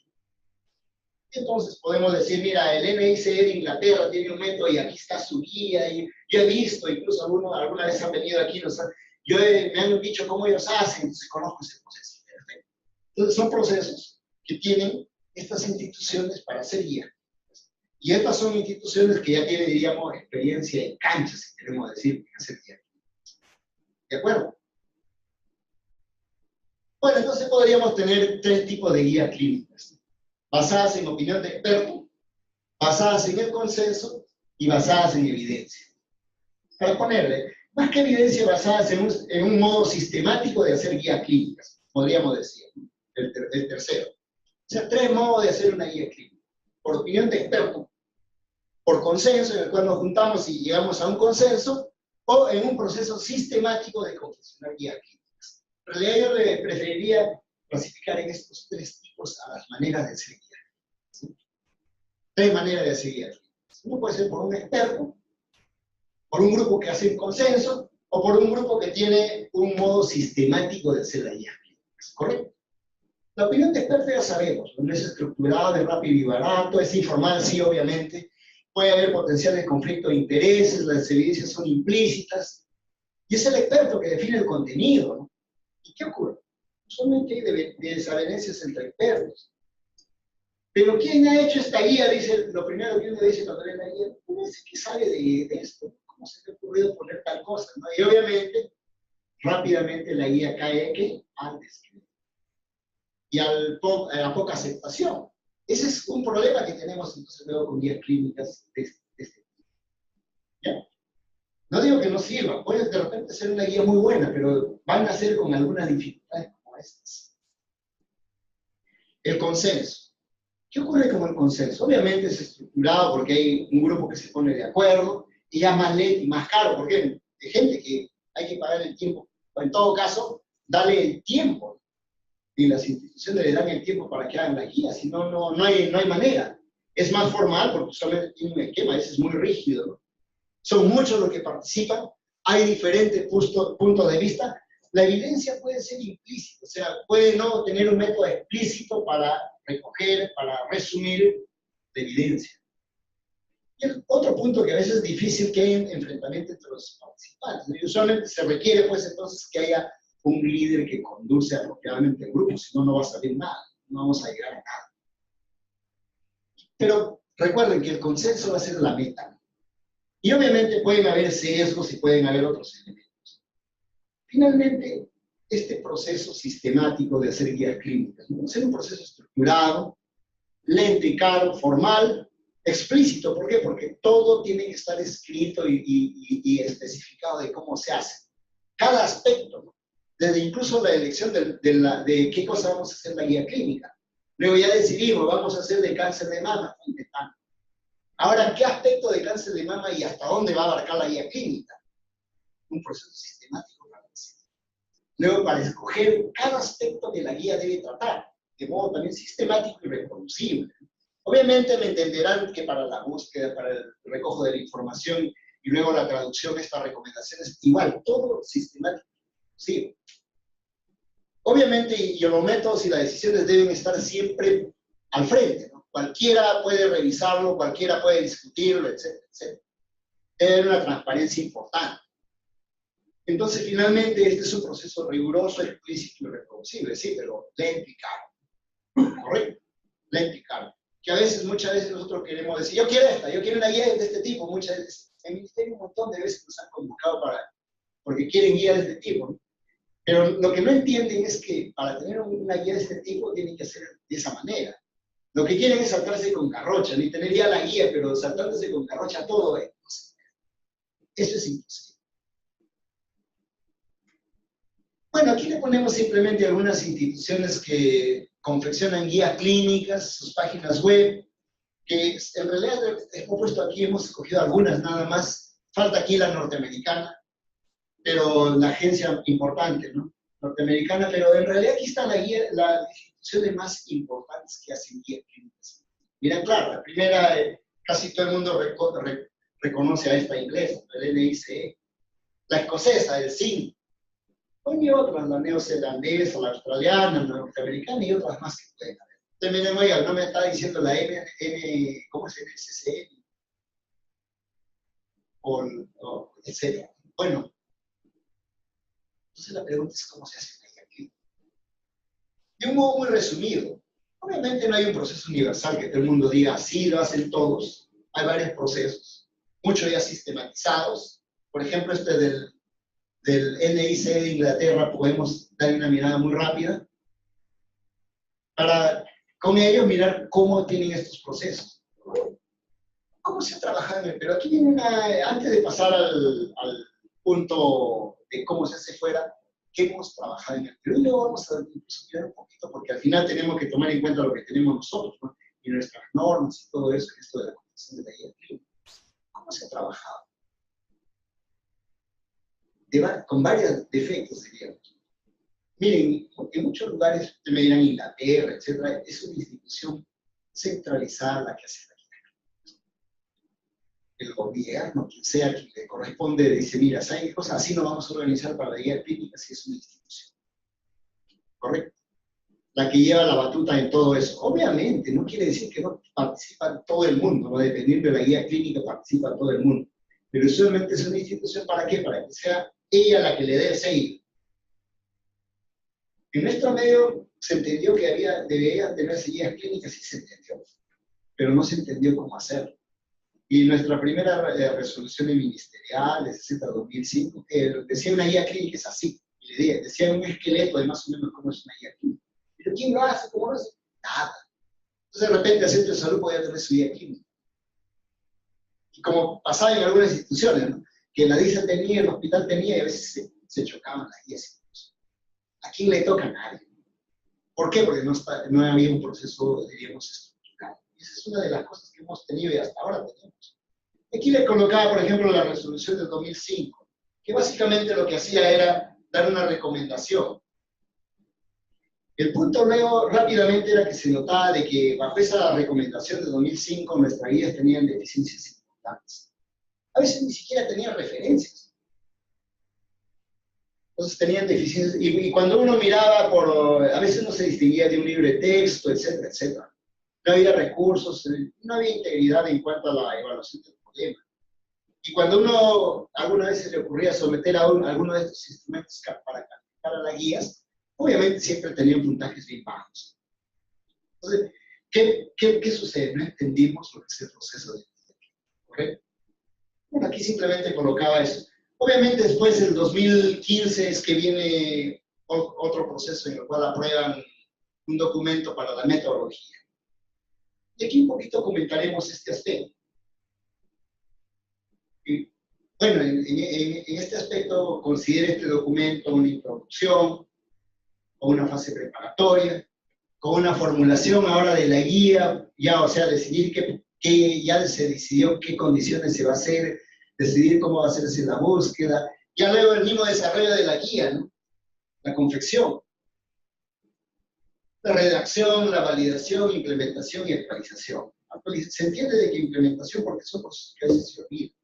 Entonces podemos decir, mira, el NICE de Inglaterra tiene un método y aquí está su guía, y yo he visto, incluso alguna vez han venido aquí, me han dicho cómo ellos hacen, entonces conozco ese proceso. Perfecto. Entonces son procesos que tienen estas instituciones para hacer guía. Y estas son instituciones que ya tienen, diríamos, experiencia en cancha, si queremos decir, en hacer guía. ¿De acuerdo? Bueno, entonces podríamos tener tres tipos de guías clínicas, basadas en opinión de experto, basadas en el consenso y basadas en evidencia. Para ponerle, más que evidencia, basadas en un modo sistemático de hacer guías clínicas, podríamos decir, el tercero. O sea, tres modos de hacer una guía clínica. Por opinión de experto, por consenso, en el cual nos juntamos y llegamos a un consenso, o en un proceso sistemático de confeccionar guías clínicas. En realidad yo le preferiría clasificar en estos tres tipos a las maneras de hacer guía. ¿Sí? Tres maneras de hacer guía. Uno puede ser por un experto, por un grupo que hace un consenso, o por un grupo que tiene un modo sistemático de hacer la guía. ¿Correcto? La opinión de experto ya sabemos, no es estructurado, es rápido y barato, es informal, sí, obviamente. Puede haber potencial de conflicto de intereses, las evidencias son implícitas, y es el experto que define el contenido, ¿no? ¿Y qué ocurre? Usualmente hay desavenencias entre expertos. Pero ¿quién ha hecho esta guía? Dice, lo primero que uno dice cuando lee la guía, no sé qué sabe de esto, cómo se le ha ocurrido poner tal cosa, ¿no? Y obviamente, rápidamente la guía cae ¿qué? Al descrédito. Y a la poca aceptación. Ese es un problema que tenemos entonces luego con guías clínicas de este tipo. ¿Ya? No digo que no sirva, puede de repente ser una guía muy buena, pero van a ser con algunas dificultades como estas. El consenso. ¿Qué ocurre con el consenso? Obviamente es estructurado porque hay un grupo que se pone de acuerdo y ya más lento y más caro, porque hay gente que hay que pagar el tiempo, o en todo caso, darle el tiempo, y las instituciones le dan el tiempo para que hagan la guía, si no, no hay manera. Es más formal porque solamente tiene un esquema, ese es muy rígido, ¿no? Son muchos los que participan, hay diferentes puntos de vista. La evidencia puede ser implícita, o sea, puede no tener un método explícito para recoger, para resumir la evidencia. Y el otro punto que a veces es difícil que haya enfrentamiento entre los participantes, ¿no? Y usualmente se requiere, pues, entonces que haya un líder que conduce apropiadamente el grupo, si no, no va a salir nada, no vamos a llegar a nada. Pero recuerden que el consenso va a ser la meta. Y obviamente pueden haber sesgos y pueden haber otros elementos. Finalmente, este proceso sistemático de hacer guías clínicas, ¿no? Ser un proceso estructurado, lento y caro, formal, explícito. ¿Por qué? Porque todo tiene que estar escrito y especificado de cómo se hace. Cada aspecto, ¿no? Desde incluso la elección de qué cosa vamos a hacer en la guía clínica. Luego ya decidimos, vamos a hacer de cáncer de mama. Ahora, ¿qué aspecto de cáncer de mama y hasta dónde va a abarcar la guía clínica? Un proceso sistemático para decir. Luego, para escoger cada aspecto que la guía debe tratar, de modo también sistemático y reproducible. Obviamente me entenderán que para la búsqueda, para el recojo de la información y luego la traducción de estas recomendaciones, igual, todo sistemático y reproducible. Obviamente, y los métodos y las decisiones deben estar siempre al frente, ¿no? Cualquiera puede revisarlo, cualquiera puede discutirlo, etcétera, etcétera. Debe haber una transparencia importante. Entonces, finalmente, este es un proceso riguroso, explícito y reproducible, sí, pero lento y caro. ¿Correcto? Lento y caro. Que a veces, muchas veces nosotros queremos decir, yo quiero una guía de este tipo. Muchas veces, en el ministerio un montón de veces nos han convocado porque quieren guía de este tipo, ¿no? Pero lo que no entienden es que para tener una guía de este tipo tienen que hacer de esa manera. Lo que quieren es saltarse con garrocha, ni tener ya la guía, pero saltándose con garrocha todo, ¿eh? Eso es imposible. Bueno, aquí le ponemos simplemente algunas instituciones que confeccionan guías clínicas, sus páginas web, que en realidad hemos puesto aquí, hemos escogido algunas nada más. Falta aquí la norteamericana, pero la agencia importante, ¿no? Norteamericana, pero en realidad aquí está las instituciones más importantes que hacen guías clínicas. Miren, claro, la primera, casi todo el mundo reconoce a esta inglesa, el NICE, la escocesa, el CIN, y otras, la neozelandesa, la australiana, la norteamericana y otras más que pueden haber. Usted miren, oiga, no me está diciendo la ¿cómo se llama? SCN, o etcétera. Bueno, entonces la pregunta es cómo se hace una guía clínica. De un modo muy resumido, obviamente no hay un proceso universal que todo el mundo diga así lo hacen todos. Hay varios procesos, muchos ya sistematizados. Por ejemplo, este del NIC de Inglaterra, podemos dar una mirada muy rápida para con ellos mirar cómo tienen estos procesos. ¿Cómo se trabaja en el Perú? Aquí viene antes de pasar al punto de cómo se hace fuera, que hemos trabajado en el Perú. Y luego vamos a incluso mirar un poquito, porque al final tenemos que tomar en cuenta lo que tenemos nosotros, ¿no? Y nuestras normas y todo eso, esto de la Convención de la Guía Clínica. ¿Cómo se ha trabajado? Con varios defectos, diríamos. Miren, en muchos lugares, ustedes me dirán Inglaterra, etcétera, es una institución centralizada la que hace la guía. El gobierno, quien sea quien le corresponde, dice, mira, ¿saben qué cosa? Así nos vamos a organizar para la guía clínica si es una institución. ¿Correcto? La que lleva la batuta en todo eso. Obviamente, no quiere decir que no participa todo el mundo, va a depender de la guía clínica, participa todo el mundo. Pero usualmente es una institución, ¿para qué? Para que sea ella la que le dé el sello. En nuestro medio se entendió que deberían tenerse guías clínicas, sí se entendió, pero no se entendió cómo hacerlo. Y nuestra primera resolución de ministeriales, etc., 2005, decía una guía clínica es así, y decía un esqueleto de más o menos cómo es una guía clínica. ¿Pero quién lo hace? ¿Cómo lo hace? Nada. Entonces de repente el centro de salud podía tener su guía clínica. Y como pasaba en algunas instituciones, ¿no? Que la DISA tenía, el hospital tenía, y a veces se chocaban las guías. ¿A quién le toca? A nadie. ¿Por qué? Porque no había un proceso, diríamos, estructural. Y esa es una de las cosas que hemos tenido y hasta ahora tenemos. Aquí le colocaba, por ejemplo, la resolución del 2005, que básicamente lo que hacía era dar una recomendación. El punto luego rápidamente era que se notaba de que bajo esa recomendación de 2005 nuestras guías tenían deficiencias importantes. A veces ni siquiera tenían referencias. Entonces tenían deficiencias, y cuando uno miraba a veces no se distinguía de un libro de texto, etcétera, etcétera. No había recursos, no había integridad en cuanto a la evaluación del problema. Y cuando uno alguna vez se le ocurría someter a alguno de estos instrumentos para calificar a las guías, obviamente siempre tenían puntajes bien bajos. Entonces, ¿qué sucede? No entendimos lo que es el proceso de ¿correcto? Bueno, aquí simplemente colocaba eso. Obviamente después del 2015 es que viene otro proceso en el cual aprueban un documento para la metodología. Y aquí un poquito comentaremos este aspecto. Y, bueno, en este aspecto considere este documento una introducción o una fase preparatoria, con una formulación ahora de la guía, ya, o sea, decidir ya se decidió qué condiciones se va a hacer, decidir cómo va a hacerse la búsqueda, ya luego el mismo desarrollo de la guía, ¿no? La confección, la redacción, la validación, implementación y actualización. Se entiende de que implementación porque son procesos que a veces se olvidan.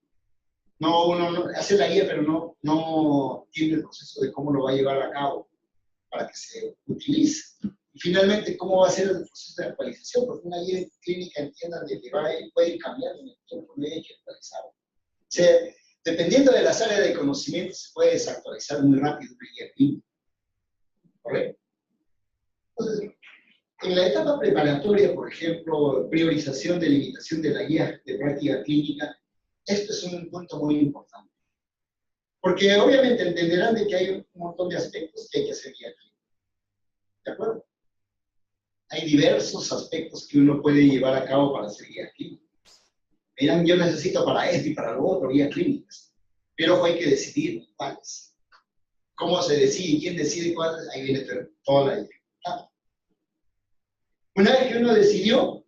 No, uno no, hace la guía, pero no tiene el proceso de cómo lo va a llevar a cabo para que se utilice. Y finalmente, ¿cómo va a ser el proceso de actualización? Porque una guía clínica entienda de que puede ir cambiando en el tiempo, no hay que actualizar. O sea, dependiendo de las áreas de conocimiento, se puede desactualizar muy rápido una guía clínica. ¿Correcto? Entonces, en la etapa preparatoria, por ejemplo, priorización, delimitación de la guía de práctica clínica, esto es un punto muy importante. Porque obviamente entenderán de que hay un montón de aspectos que hay que hacer guía clínica. ¿De acuerdo? Hay diversos aspectos que uno puede llevar a cabo para hacer guía clínica. Miran, yo necesito para esto y para lo otro guía clínicas. Pero hay que decidir cuáles. ¿Cómo se decide? ¿Quién decide cuáles? Ahí viene toda la dificultad. Una vez que uno decidió,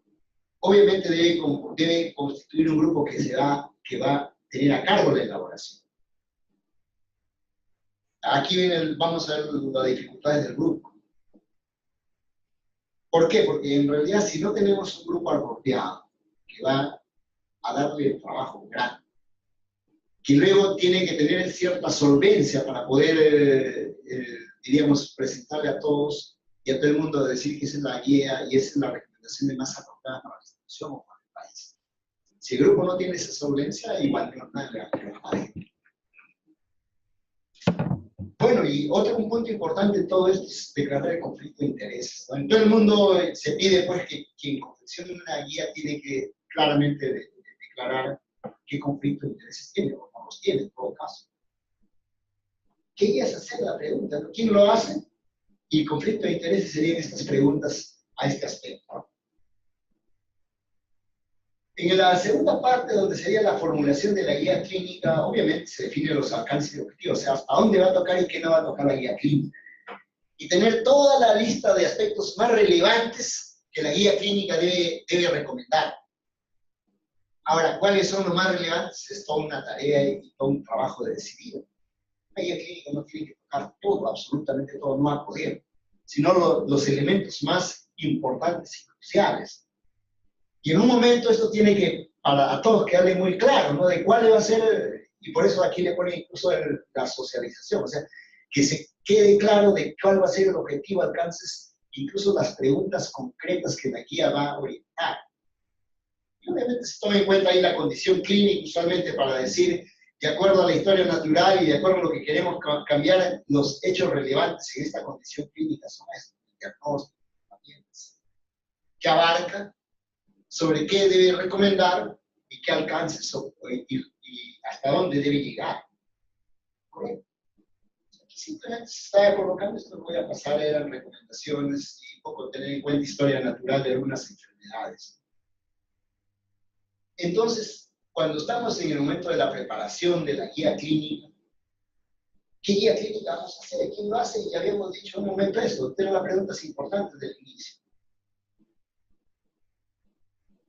obviamente debe constituir un grupo que va a tener a cargo la elaboración. Aquí vamos a ver las dificultades del grupo. ¿Por qué? Porque en realidad si no tenemos un grupo apropiado que va a darle el trabajo grande, que luego tiene que tener cierta solvencia para poder, diríamos, presentarle a todos y a todo el mundo decir que esa es la guía y esa es la recomendación más apropiada para la institución o para el país. Si el grupo no tiene esa solvencia, igual no le va a dar. Bueno, y un punto importante en todo esto es declarar el conflicto de intereses, ¿no? En todo el mundo se pide pues que quien confeccione una guía tiene que claramente declarar qué conflicto de intereses tiene o no los tiene en todo caso. ¿Qué guía es hacer la pregunta, ¿no? ¿Quién lo hace? Y el conflicto de intereses serían estas preguntas a este aspecto, ¿no? En la segunda parte, donde sería la formulación de la guía clínica, obviamente se definen los alcances y objetivos, o sea, hasta dónde va a tocar y qué no va a tocar la guía clínica. Y tener toda la lista de aspectos más relevantes que la guía clínica debe recomendar. Ahora, ¿cuáles son los más relevantes? Es toda una tarea y todo un trabajo de decidir. La guía clínica no tiene que tocar todo, absolutamente todo, no va a poder, sino los elementos más importantes y cruciales. Y en un momento esto tiene que, a todos quedarle muy claro, ¿no? De cuál va a ser, y por eso aquí le pone incluso la socialización, o sea, que se quede claro de cuál va a ser el objetivo, alcances, incluso las preguntas concretas que la guía va a orientar. Y obviamente se toma en cuenta ahí la condición clínica, usualmente para decir, de acuerdo a la historia natural y de acuerdo a lo que queremos cambiar, los hechos relevantes en esta condición clínica son estos, diagnósticos, pacientes, que abarca sobre qué debe recomendar y qué alcances y hasta dónde debe llegar. ¿Correcto? Aquí simplemente se está colocando, esto voy a pasar, eran recomendaciones y un poco tener en cuenta historia natural de algunas enfermedades. Entonces, cuando estamos en el momento de la preparación de la guía clínica, ¿qué guía clínica vamos a hacer? ¿Quién lo hace? Ya habíamos dicho un momento esto, pero la pregunta es importante desde el inicio.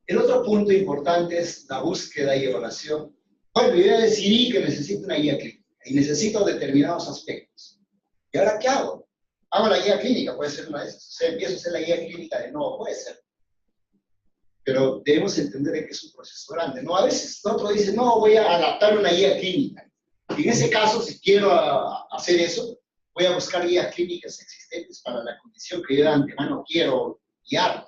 El otro punto importante es la búsqueda y evaluación. Bueno, yo ya decidí que necesito una guía clínica y necesito determinados aspectos. ¿Y ahora qué hago? Hago la guía clínica, puede ser una de esas. O sea, empiezo a hacer la guía clínica de nuevo, puede ser. Pero debemos entender que es un proceso grande, ¿no? A veces otro dice, no, voy a adaptar una guía clínica. Y en ese caso, si quiero hacer eso, voy a buscar guías clínicas existentes para la condición que yo de antemano quiero guiar.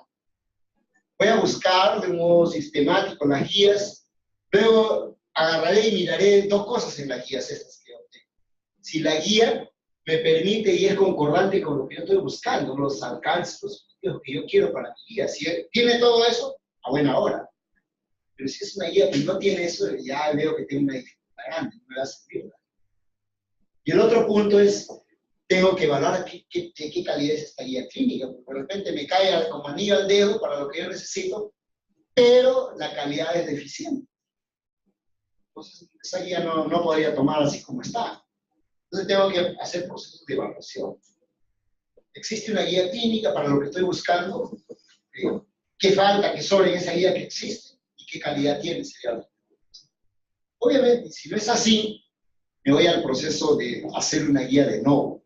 Voy a buscar de un modo sistemático las guías, luego agarraré y miraré dos cosas en las guías estas que yo tengo. Si la guía me permite y es concordante con lo que yo estoy buscando, los alcances, los objetivos que yo quiero para mi guía. Si tiene todo eso, a buena hora. Pero si es una guía que no tiene eso, ya veo que tiene una dificultad grande, no me va a servir. Y el otro punto es, tengo que evaluar qué calidad es esta guía clínica, porque de repente me cae como anillo al dedo para lo que yo necesito, pero la calidad es deficiente. Entonces, esa guía no podría tomar así como está. Entonces tengo que hacer procesos de evaluación. ¿Existe una guía clínica para lo que estoy buscando? ¿Qué falta, qué sobra en esa guía que existe? ¿Y qué calidad tiene? Obviamente, si no es así, me voy al proceso de hacer una guía de nuevo.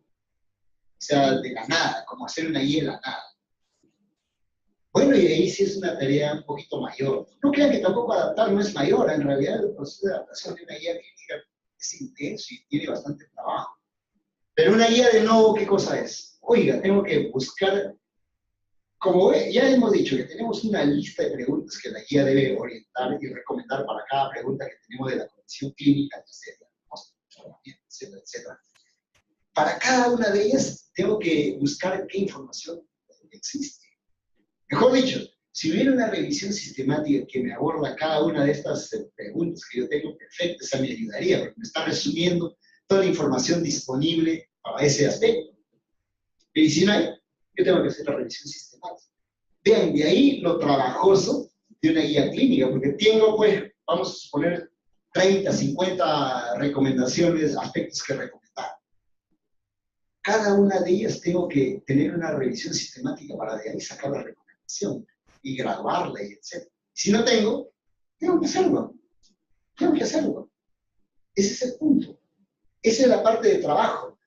O sea, de la nada, como hacer una guía de la nada. Bueno, y ahí sí es una tarea un poquito mayor. No crean que tampoco adaptar no es mayor, en realidad el proceso de adaptación de una guía clínica es intenso y tiene bastante trabajo. Pero una guía de nuevo, ¿qué cosa es? Oiga, tengo que buscar, como ya hemos dicho, que tenemos una lista de preguntas que la guía debe orientar y recomendar para cada pregunta que tenemos de la condición clínica, etcétera, etcétera, etcétera. Para cada una de ellas, tengo que buscar qué información existe. Mejor dicho, si hubiera una revisión sistemática que me aborda cada una de estas preguntas que yo tengo, perfecto, esa me ayudaría, porque me está resumiendo toda la información disponible para ese aspecto. Y si no hay, yo tengo que hacer la revisión sistemática. Vean, de ahí lo trabajoso de una guía clínica, porque tengo, pues, vamos a suponer, 30, 50 recomendaciones, aspectos que recomendar. Cada una de ellas tengo que tener una revisión sistemática para de ahí sacar la recomendación y graduarla, y etc. Si no tengo que hacerlo. Tengo que hacerlo. Ese es el punto. Esa es la parte de trabajo.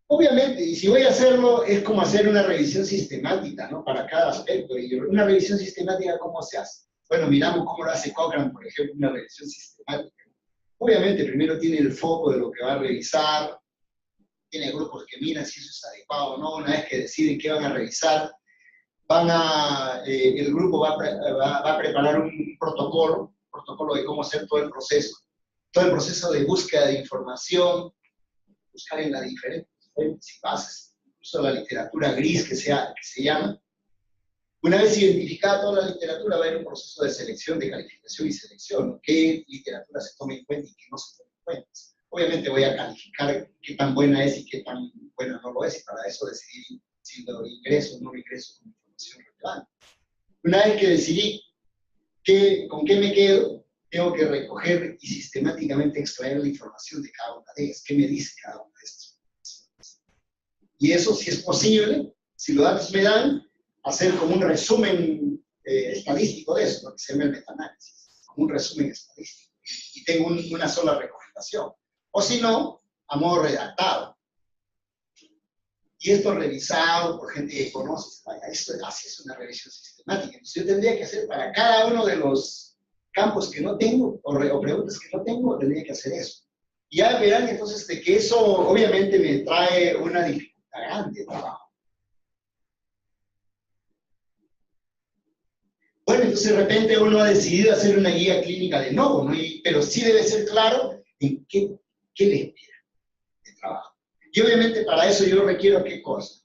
Obviamente, y si voy a hacerlo, es como hacer una revisión sistemática, ¿no? Para cada aspecto. Y una revisión sistemática, ¿cómo se hace? Bueno, miramos cómo lo hace Cochrane, por ejemplo, una revisión sistemática. Obviamente, primero tiene el foco de lo que va a revisar, tiene grupos que miran si eso es adecuado o no, una vez que deciden qué van a revisar, el grupo va a preparar un protocolo de cómo hacer todo el proceso de búsqueda de información, buscar en las diferentes bases, incluso la literatura gris que se llama. Una vez identificada toda la literatura, va a haber un proceso de selección, de calificación y selección, ¿no? ¿Qué literatura se toma en cuenta y qué no se toma en cuenta? Obviamente voy a calificar qué tan buena es y qué tan buena no lo es, y para eso decidir si lo ingreso o no lo ingreso como información relevante. Una vez que decidí con qué me quedo, tengo que recoger y sistemáticamente extraer la información de cada una de ellas. ¿Qué me dice cada una de estas informaciones? Y eso, si es posible, si los datos me dan, hacer como un resumen estadístico de eso, lo que se llama el metaanálisis, como un resumen estadístico. Y tengo una sola recomendación. O si no, a modo redactado. Y esto revisado por gente que conoce, vaya, esto así es una revisión sistemática. Entonces yo tendría que hacer para cada uno de los campos que no tengo, o preguntas que no tengo, tendría que hacer eso. Y ya verán entonces de que eso obviamente me trae una dificultad grande de trabajo. Bueno, entonces de repente uno ha decidido hacer una guía clínica de nuevo, ¿no? Pero sí debe ser claro en qué le espera de trabajo. Y obviamente para eso yo requiero ¿qué cosa?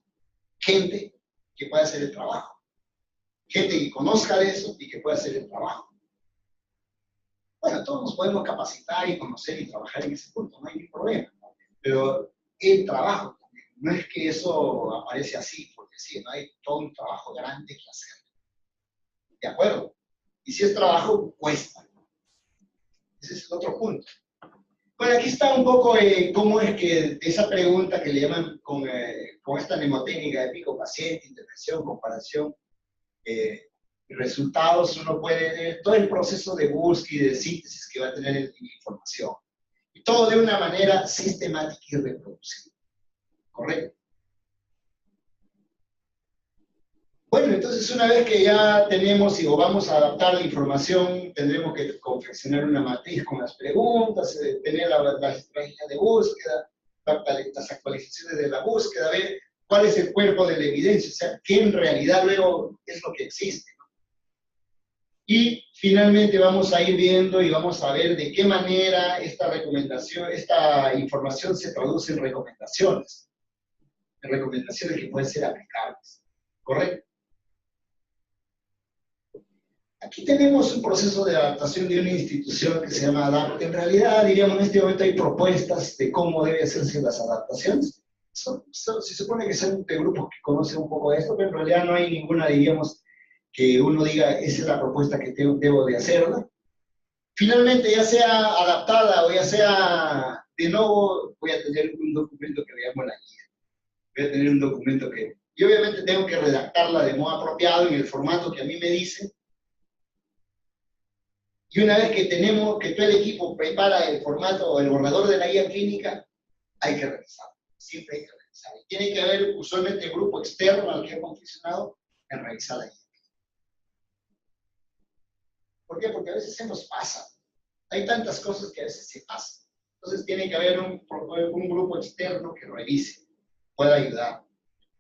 Gente que pueda hacer el trabajo. Gente que conozca de eso y que pueda hacer el trabajo. Bueno, todos nos podemos capacitar y conocer y trabajar en ese punto, no hay ningún problema. Pero el trabajo también, no es que eso aparece así, porque sí, no hay todo un trabajo grande que hacer. ¿De acuerdo? Y si es trabajo, cuesta. Ese es el otro punto. Bueno, aquí está un poco cómo es que esa pregunta que le llaman con esta mnemotécnica de pico paciente, intervención, comparación, resultados, uno puede ver todo el proceso de búsqueda y de síntesis que va a tener en información. Y todo de una manera sistemática y reproducible. ¿Correcto? Bueno, entonces una vez que ya tenemos o vamos a adaptar la información, tendremos que confeccionar una matriz con las preguntas, tener la estrategia de búsqueda, las actualizaciones de la búsqueda, ver cuál es el cuerpo de la evidencia, o sea, qué en realidad luego es lo que existe. Y finalmente vamos a ir viendo y vamos a ver de qué manera esta recomendación, esta información se traduce en recomendaciones que pueden ser aplicables. ¿Correcto? Aquí tenemos un proceso de adaptación de una institución que se llama ADAPT. En realidad, diríamos, en este momento hay propuestas de cómo deben hacerse las adaptaciones. Se supone que son de grupos que conocen un poco de esto, pero en realidad no hay ninguna, diríamos, que uno diga, esa es la propuesta que debo de hacerla. Finalmente, ya sea adaptada o ya sea de nuevo, voy a tener un documento que le llamo la guía. Voy a tener un documento que... Y obviamente tengo que redactarla de modo apropiado en el formato que a mí me dice. Y una vez que tenemos, que todo el equipo prepara el formato o el borrador de la guía clínica, hay que revisarlo. Siempre hay que revisar. Y tiene que haber usualmente el grupo externo al que hemos confeccionado en revisar la guía. ¿Por qué? Porque a veces se nos pasa. Hay tantas cosas que a veces se pasan. Entonces tiene que haber un grupo externo que revise, pueda ayudar.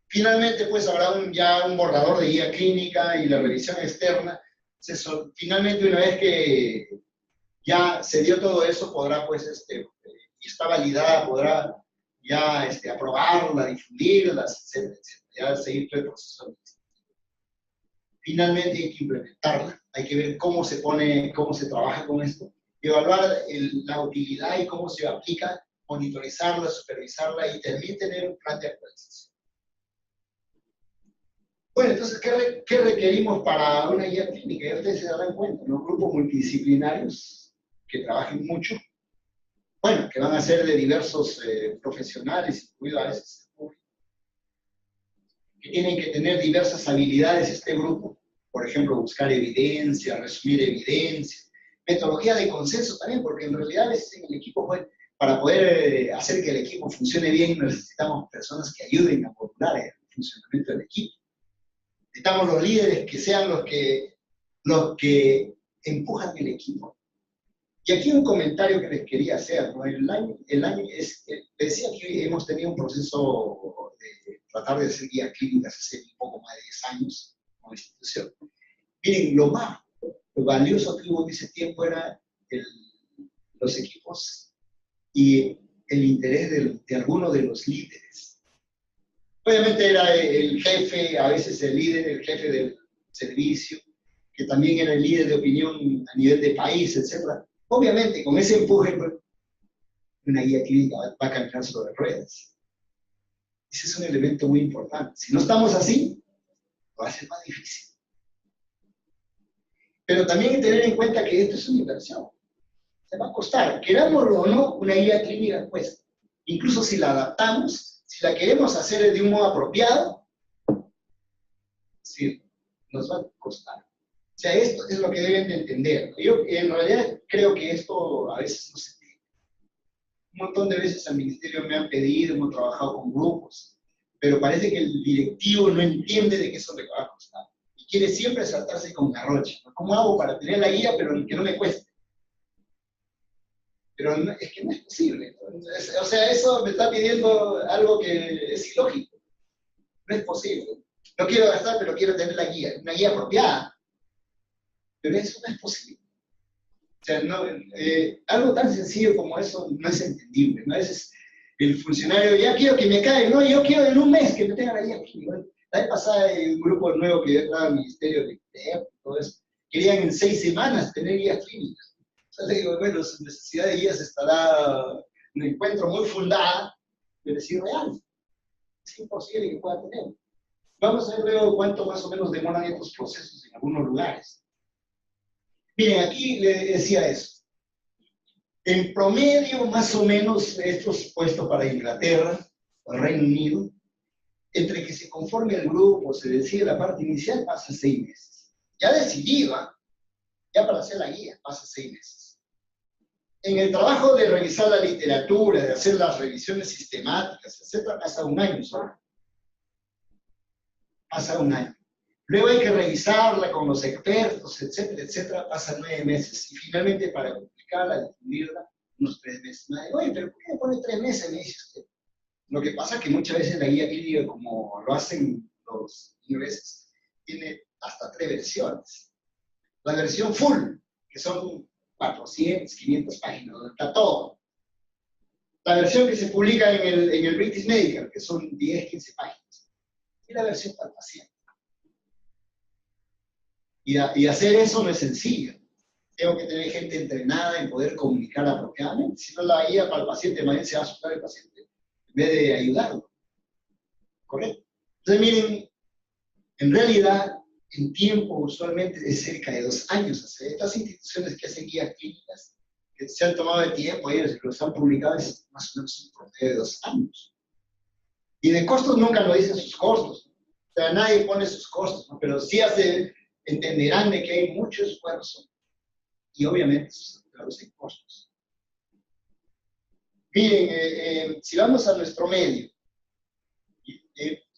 Finalmente, pues habrá ya un borrador de guía clínica y la revisión externa. Finalmente, una vez que ya se dio todo eso, podrá, pues, y está validada, podrá ya aprobarla, difundirla, etcétera, etcétera, ya seguir todo el proceso. Finalmente hay que implementarla, hay que ver cómo se trabaja con esto, evaluar la utilidad y cómo se aplica, monitorizarla, supervisarla y también tener un plan de actualización. Bueno, entonces, ¿qué requerimos para una guía clínica? Ya ustedes se darán cuenta, ¿no? Grupos multidisciplinarios que trabajen mucho, bueno, que van a ser de diversos profesionales, incluido a veces el público, que tienen que tener diversas habilidades este grupo, por ejemplo, buscar evidencia, resumir evidencia, metodología de consenso también, porque en realidad a veces en el equipo, pues, para poder hacer que el equipo funcione bien, necesitamos personas que ayuden a modular el funcionamiento del equipo. Necesitamos los líderes que sean los que empujan el equipo. Y aquí un comentario que les quería hacer, ¿no? Decía que hemos tenido un proceso de tratar de hacer guías clínicas hace un poco más de 10 años como institución. Miren, lo más valioso que hubo en ese tiempo era los equipos y el interés de algunos de los líderes. Obviamente era el jefe, a veces el líder, el jefe del servicio, que también era el líder de opinión a nivel de país, etc. Obviamente, con ese empuje, pues, una guía clínica va a caminar sobre ruedas. Ese es un elemento muy importante. Si no estamos así, va a ser más difícil. Pero también hay que tener en cuenta que esto es una inversión. Se va a costar, querámoslo o no, una guía clínica cuesta. Incluso si la adaptamos, si la queremos hacer de un modo apropiado, sí, nos va a costar. O sea, esto es lo que deben de entender. Yo en realidad creo que esto a veces no se entiende. Un montón de veces al ministerio me han pedido, hemos trabajado con grupos, pero parece que el directivo no entiende de qué eso le va a costar. Y quiere siempre saltarse con garrocha. ¿Cómo hago para tener la guía, pero que no me cueste? Pero no, es que no es posible. O sea, eso me está pidiendo algo que es ilógico. No es posible. No quiero gastar, pero quiero tener la guía, una guía apropiada. Pero eso no es posible. O sea, no, algo tan sencillo como eso no es entendible, ¿no? A veces el funcionario, ya quiero que me caiga, no, yo quiero en un mes que me tenga la guía aquí, ¿no? La vez pasada hay un grupo nuevo que yo entraba al Ministerio de todo eso, querían en 6 semanas tener guías clínicas. O sea, le digo, bueno, su necesidad de guías estará, me encuentro muy fundada, pero es irreal. Es imposible que pueda tener. Vamos a ver luego cuánto más o menos demoran estos procesos en algunos lugares. Miren, aquí le decía eso. En promedio, más o menos, esto es puesto para Inglaterra, para Reino Unido, entre que se conforme el grupo, se decide la parte inicial, pasa 6 meses. ya decidido, ¿eh? Ya para hacer la guía, pasa 6 meses. En el trabajo de revisar la literatura, de hacer las revisiones sistemáticas, etc., pasa 1 año solo. Pasa 1 año. Luego hay que revisarla con los expertos, etcétera, etcétera, pasa 9 meses. Y finalmente, para publicarla, difundirla, unos 3 meses. Oye, pero ¿por qué me pone 3 meses? Me dice usted. Lo que pasa es que muchas veces la guía clínica, como lo hacen los ingleses, tiene hasta 3 versiones. La versión full, que son 400, 500 páginas, donde está todo. La versión que se publica en el British Medical, que son 10, 15 páginas. Y la versión para el paciente. Y hacer eso no es sencillo. Tengo que tener gente entrenada en poder comunicar apropiadamente. Si no, la guía para el paciente, más bien se va a asustar el paciente, en vez de ayudarlo. ¿Correcto? Entonces, miren, en realidad, en tiempo usualmente es cerca de 2 años. Estas instituciones que hacen guías clínicas, que se han tomado de tiempo, ellos los han publicado, es más o menos un promedio de 2 años. Y de costos nunca lo dicen sus costos. O sea, nadie pone sus costos, ¿no? Pero sí entenderán de que hay mucho esfuerzo y obviamente se traducen costos. Miren, si vamos a nuestro medio,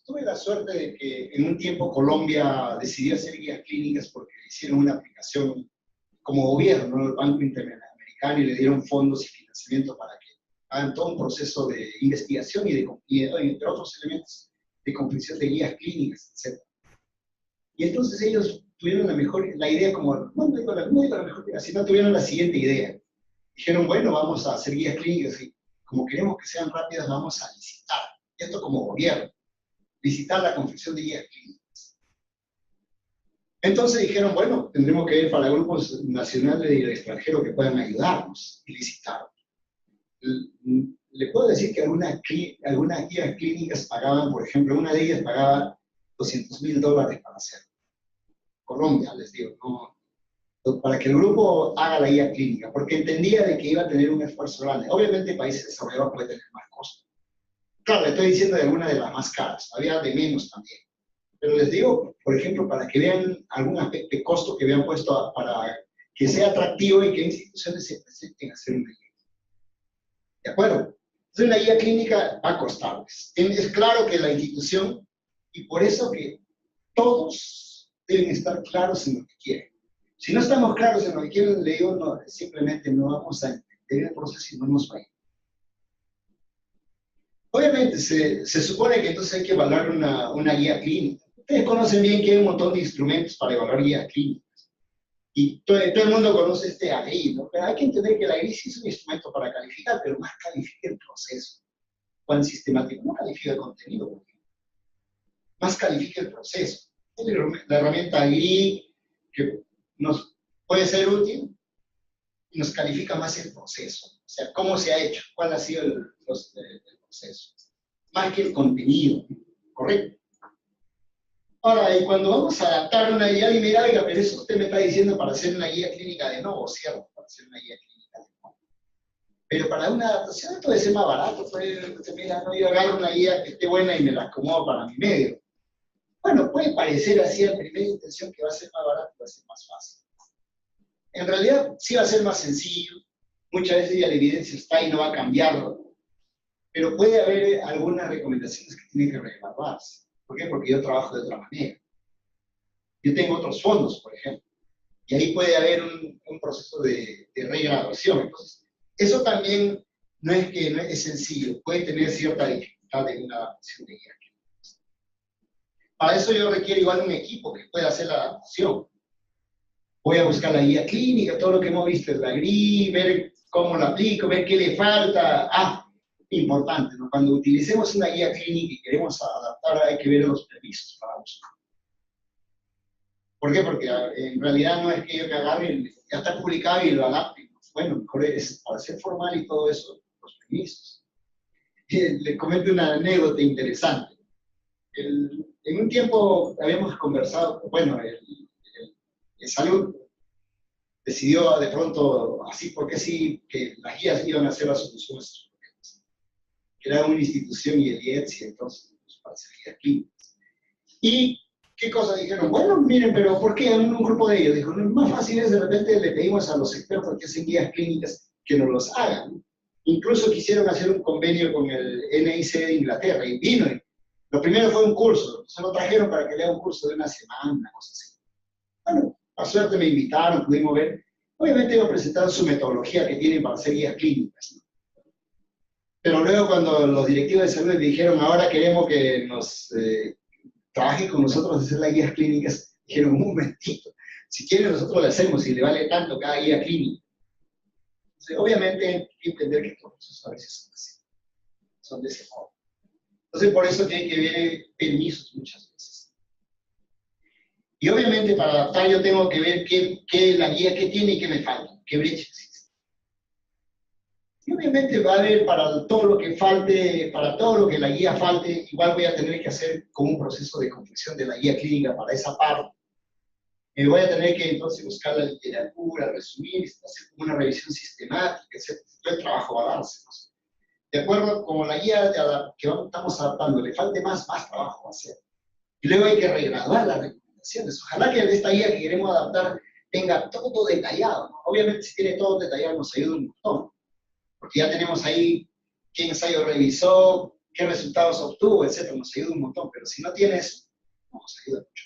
tuve la suerte de que en un tiempo Colombia decidió hacer guías clínicas porque hicieron una aplicación como gobierno, ¿no? El Banco Interamericano, y le dieron fondos y financiamiento para que hagan todo un proceso de investigación y entre otros elementos, de confección de guías clínicas, etc. Y entonces ellos tuvieron la idea como, no digo la mejor idea, sino tuvieron la siguiente idea. Dijeron, bueno, vamos a hacer guías clínicas y como queremos que sean rápidas, vamos a licitar. Esto como gobierno. Licitar la confección de guías clínicas. Entonces dijeron, bueno, tendremos que ir para grupos nacionales y del extranjero que puedan ayudarnos y licitar. Le puedo decir que algunas guías clínicas pagaban, por ejemplo, una de ellas pagaba $200,000 para hacerlo. Colombia, les digo, no, para que el grupo haga la guía clínica, porque entendía de que iba a tener un esfuerzo grande. Obviamente países desarrollados pueden tener más costos. Claro, le estoy diciendo de alguna de las más caras, había de menos también. Pero les digo, por ejemplo, para que vean algún aspecto de costo que habían puesto para que sea atractivo y que instituciones se presenten a hacer una guía. ¿De acuerdo? Entonces, una guía clínica va a costarles. Es claro que la institución, y por eso que todos deben estar claros en lo que quieren. Si no estamos claros en lo que quieren, le digo, no, simplemente no vamos a entender el proceso y no nos va a ir. Obviamente, se supone que entonces hay que evaluar una guía clínica. Ustedes conocen bien que hay un montón de instrumentos para evaluar guías clínicas. Y todo el mundo conoce este AGRI, ¿no? Pero hay que entender que el AGRI sí es un instrumento para calificar, pero más califica el proceso. Cuán sistemático, no califica el contenido, más califica el proceso. La herramienta AGRI que nos puede ser útil y nos califica más el proceso. O sea, cómo se ha hecho, cuál ha sido el proceso. Más que el contenido, ¿correcto? Ahora, y cuando vamos a adaptar una guía, y mira, oiga, pero eso usted me está diciendo para hacer una guía clínica de nuevo, ¿cierto? Para hacer una guía clínica de nuevo. Pero para una adaptación puede ser más barato, mira, no, yo agarro una guía que esté buena y me la acomodo para mi medio. Bueno, puede parecer así a primera intención que va a ser más barato, va a ser más fácil. En realidad, sí va a ser más sencillo. Muchas veces ya la evidencia está y no va a cambiarlo. Pero puede haber algunas recomendaciones que tienen que reevaluarse. ¿Por qué? Porque yo trabajo de otra manera. Yo tengo otros fondos, por ejemplo. Y ahí puede haber un proceso de regraduación. Entonces, eso también no es sencillo. Puede tener cierta dificultad en una adaptación de guía. Para eso yo requiero igual un equipo que pueda hacer la adaptación. Voy a buscar la guía clínica, todo lo que hemos visto en la GRI, ver cómo la aplico, ver qué le falta. Importante, ¿no? Cuando utilicemos una guía clínica y queremos adaptar, hay que ver los permisos para uso. ¿Por qué? Porque en realidad no es que yo me agarre, ya está publicado y lo adapte. Bueno, mejor es para ser formal y todo eso, los permisos. Les comento una anécdota interesante. En un tiempo habíamos conversado, bueno, el Salud decidió de pronto, así porque sí, que las guías iban a ser la solución a estos problemas. Que era una institución y el IETS, y entonces, pues, para hacer guías clínicas. Y ¿Qué cosa dijeron? Bueno, miren, pero ¿por qué? En un grupo de ellos dijo, lo más fácil es de repente le pedimos a los expertos que hacen guías clínicas que nos los hagan. Incluso quisieron hacer un convenio con el NIC de Inglaterra y vino. Lo primero fue un curso, se lo trajeron para que lea un curso de una semana, una cosa así. Bueno, a suerte me invitaron, pudimos ver. Obviamente ellos presentaron su metodología que tienen para hacer guías clínicas, ¿no? Pero luego cuando los directivos de salud dijeron, ahora queremos que nos trabajen con nosotros a hacer las guías clínicas, dijeron, un momentito, si quieren nosotros lo hacemos y le vale tanto cada guía clínica. Entonces, obviamente hay que entender que estos procesos a veces son así, son de ese modo. Entonces por eso tiene que haber permisos muchas veces. Y obviamente para adaptar yo tengo que ver qué la guía que tiene y qué me falta, qué brecha existe. Y obviamente va a haber para todo lo que falte, para todo lo que la guía falte, igual voy a tener que hacer como un proceso de confección de la guía clínica para esa parte. Voy a tener que entonces buscar la literatura, resumir, hacer como una revisión sistemática, etc. Todo el trabajo va a darse, ¿no? De acuerdo, como la guía que estamos adaptando le falte más trabajo va a hacer. Y luego hay que regraduar las recomendaciones. Ojalá que esta guía que queremos adaptar tenga todo detallado, ¿no? Obviamente si tiene todo detallado nos ayuda un montón, porque ya tenemos ahí qué ensayo revisó, qué resultados obtuvo, etc. Nos ayuda un montón, pero si no tiene eso, no nos ayuda mucho.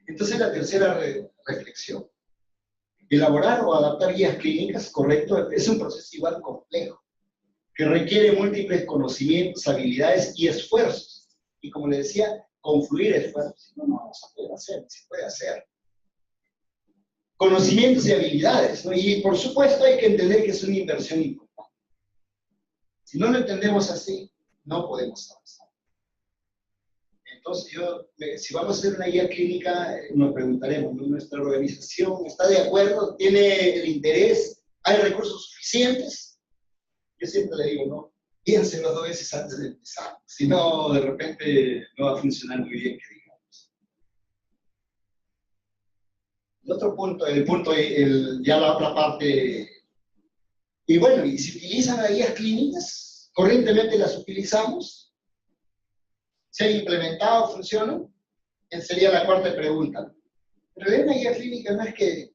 Entonces la tercera reflexión. Elaborar o adaptar guías clínicas, correcto, es un proceso igual complejo, que requiere múltiples conocimientos, habilidades y esfuerzos. Y como le decía, confluir esfuerzos. Si no, no vamos a poder hacer, se puede hacer. Conocimientos y habilidades, ¿no? Y por supuesto hay que entender que es una inversión importante. Si no lo entendemos así, no podemos avanzar. Entonces si vamos a hacer una guía clínica, nos preguntaremos, ¿no? ¿Nuestra organización está de acuerdo? ¿Tiene el interés? ¿Hay recursos suficientes? Yo siempre le digo, no, piénsenlo 2 veces antes de empezar. Si no, de repente no va a funcionar muy bien, que digamos. El otro punto, ya la otra parte. Y bueno, y si utilizan las guías clínicas, corrientemente las utilizamos, ¿se han implementado, funcionan? Esa sería la cuarta pregunta. En realidad una guía clínica no es que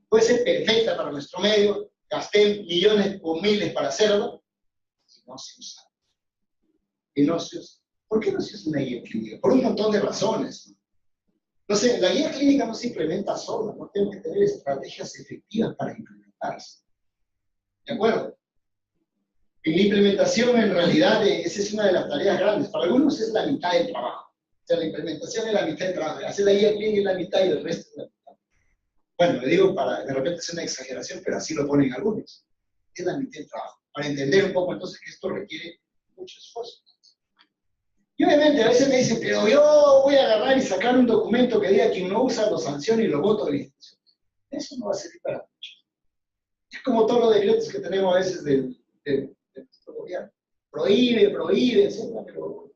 puede ser perfecta para nuestro medio, gasté millones o miles para hacerlo, y no se usa. Y no se usa. ¿Por qué no se usa una guía clínica? Por un montón de razones. No sé, la guía clínica no se implementa sola, no tengo que tener estrategias efectivas para implementarse. ¿De acuerdo? En la implementación, en realidad, esa es una de las tareas grandes. Para algunos es la mitad del trabajo. O sea, la implementación es la mitad del trabajo. Hacer la guía clínica es la mitad y el resto es la mitad. Bueno, le digo, de repente es una exageración, pero así lo ponen algunos. Es la mitad del trabajo. Para entender un poco entonces que esto requiere mucho esfuerzo. Y obviamente a veces me dicen, pero yo voy a agarrar y sacar un documento que diga quien no usa lo sanciona y lo voto de la institución. Eso no va a servir para mucho. Es como todos los decretos que tenemos a veces de nuestro gobierno. Prohíbe, etcétera, pero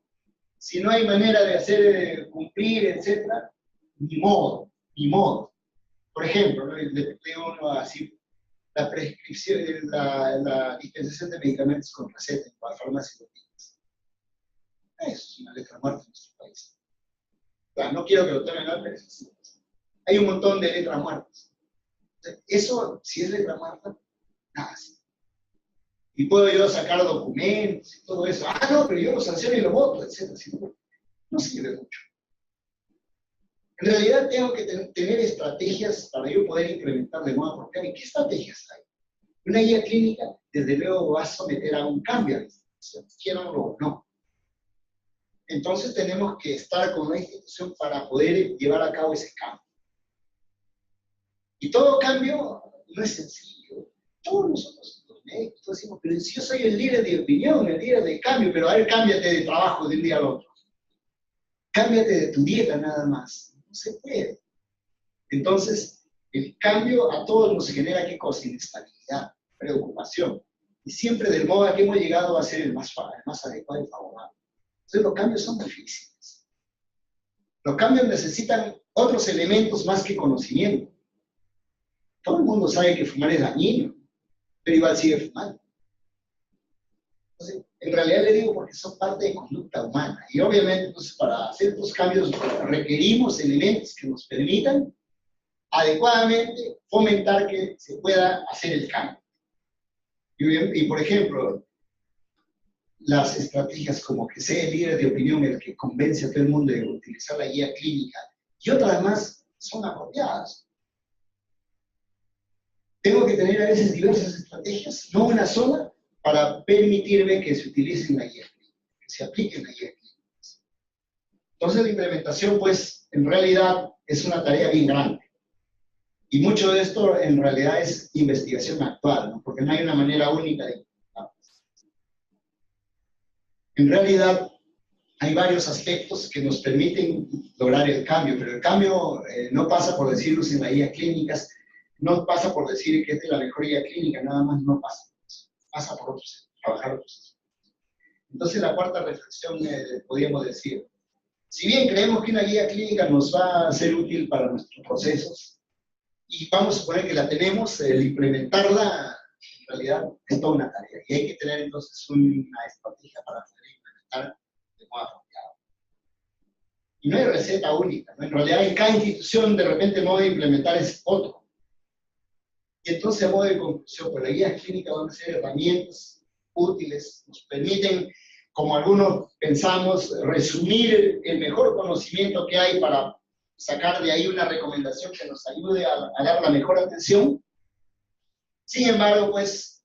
si no hay manera de hacer cumplir, etcétera, ni modo. Por ejemplo, ¿no? Le digo uno así, la prescripción, la dispensación de medicamentos con receta en las farmacias locales. Eso es una letra muerta en nuestro país. Claro, no quiero que lo tomen mal, pero es así. Hay un montón de letras muertas. Eso, si es letra muerta, nada así. Y puedo yo sacar documentos y todo eso. Ah, no, pero yo lo sanciono y lo voto, etc. No sirve mucho. En realidad tengo que tener estrategias para yo poder implementar de modo apropiado. ¿Y qué estrategias hay? Una guía clínica, desde luego, va a someter a un cambio a la institución, quieranlo o no. Entonces tenemos que estar con una institución para poder llevar a cabo ese cambio. Y todo cambio no es sencillo. Todos nosotros, los médicos, decimos, pero si yo soy el líder de opinión, el líder de cambio, pero a ver, cámbiate de trabajo de un día al otro. Cámbiate de tu dieta nada más. No se puede. Entonces, el cambio a todos nos genera qué cosa, inestabilidad, preocupación. Y siempre del modo a que hemos llegado va a ser el más adecuado y favorable. Entonces los cambios son difíciles. Los cambios necesitan otros elementos más que conocimiento. Todo el mundo sabe que fumar es dañino, pero igual sigue fumando. Entonces, En realidad le digo porque son parte de conducta humana. Y obviamente, entonces, para hacer estos cambios requerimos elementos que nos permitan adecuadamente fomentar que se pueda hacer el cambio. Y por ejemplo, las estrategias como que sea el líder de opinión el que convence a todo el mundo de utilizar la guía clínica y otras más son apropiadas. Tengo que tener a veces diversas estrategias, no una sola, para permitirme que se utilice la guía clínica, que se aplique la guía clínica. Entonces la implementación, pues, en realidad es una tarea bien grande. Y mucho de esto en realidad es investigación actual, ¿no? Porque no hay una manera única de implementarlo. En realidad hay varios aspectos que nos permiten lograr el cambio, pero el cambio no pasa por decir usen las guías clínicas, no pasa por decir que esta es la mejor guía clínica, nada más no pasa. Pasa por otros, trabajar otros. Entonces la cuarta reflexión podríamos decir, si bien creemos que una guía clínica nos va a ser útil para nuestros procesos, y vamos a suponer que la tenemos, el implementarla en realidad es toda una tarea, y hay que tener entonces una estrategia para poder implementar de modo apropiado. Y no hay receta única, ¿no? En realidad en cada institución de repente el modo de implementar es otro. Y entonces, a modo de conclusión, pues las guías clínicas van a ser herramientas útiles, nos permiten, como algunos pensamos, resumir el mejor conocimiento que hay para sacar de ahí una recomendación que nos ayude a dar la mejor atención. Sin embargo, pues,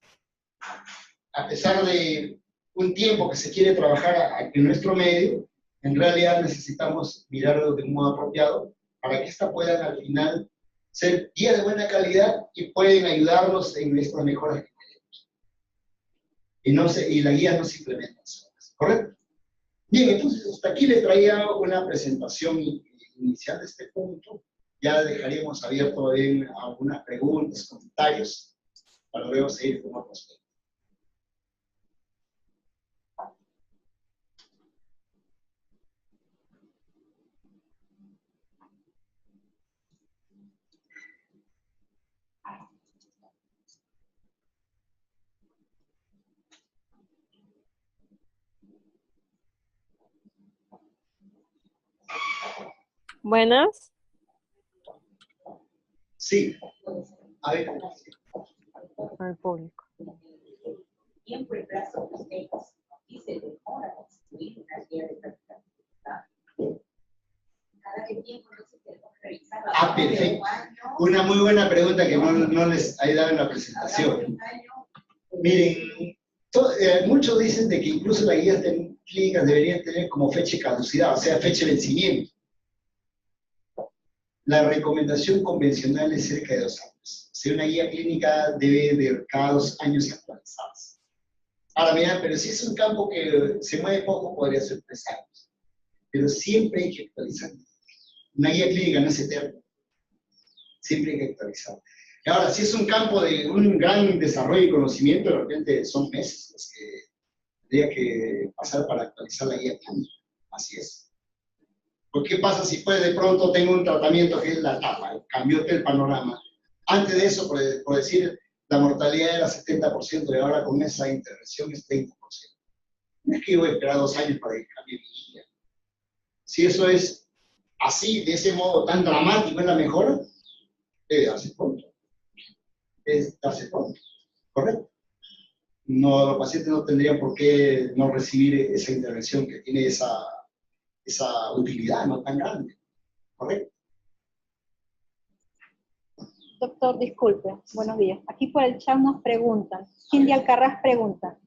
a pesar de un tiempo que se quiere trabajar en nuestro medio, en realidad necesitamos mirarlo de un modo apropiado para que ésta puedan al final ser guías de buena calidad y pueden ayudarnos en estas mejoras que queremos. Y la guía no se implementa solas, ¿correcto? Bien, entonces hasta aquí le traía una presentación inicial de este punto. Ya dejaríamos abierto en algunas preguntas, comentarios, para luego seguir con otros temas. Buenas. Sí. A ver. Al público. Tiempo y plazo que ustedes y se demora construir una guía de práctica. Cada que tiempo no se tenemos que revisar. Perfecto. Una muy buena pregunta que no les he dado en la presentación. Miren, muchos dicen de que incluso las guías clínicas deberían tener como fecha de caducidad, o sea, fecha de vencimiento. La recomendación convencional es cerca de 2 años. Si una guía clínica debe de cada 2 años actualizarse. Ahora, mira, pero si es un campo que se mueve poco, podría ser 3 años. Pero siempre hay que actualizar. Una guía clínica no es eterna. Siempre hay que actualizar. Y ahora, si es un campo de un gran desarrollo y conocimiento, de repente son meses los que tendría que pasar para actualizar la guía clínica. Así es. Porque ¿qué pasa si pues de pronto tengo un tratamiento que es la tapa, cambió el panorama? Antes de eso, por decir, la mortalidad era 70% y ahora con esa intervención es 30%. No es que yo voy a esperar 2 años para que cambie mi guía. Si eso es así, de ese modo tan dramático en la mejora, debe darse pronto. Es darse pronto, ¿correcto? No, los pacientes no tendrían por qué no recibir esa intervención que tiene esa utilidad no tan grande, ¿correcto? Doctor, disculpe, buenos días. Aquí por el chat nos preguntan, Cindy Alcarraz pregunta,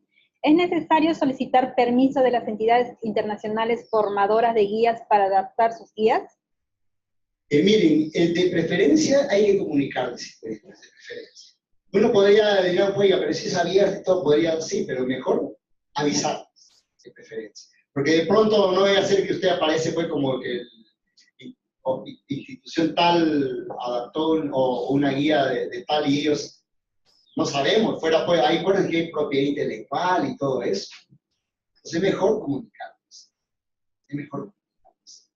¿es necesario solicitar permiso de las entidades internacionales formadoras de guías para adaptar sus guías? Miren, de preferencia hay que comunicarles de preferencia. Uno podría decir, oiga, pero si sabías y todo, podría, sí, pero mejor avisar de preferencia. Porque de pronto no debe hacer que usted aparece pues como que institución tal adaptó o una guía de tal y ellos no sabemos, fuera pues hay cosas que hay propiedad intelectual y todo eso. Entonces es mejor comunicarles. Es mejor comunicarles.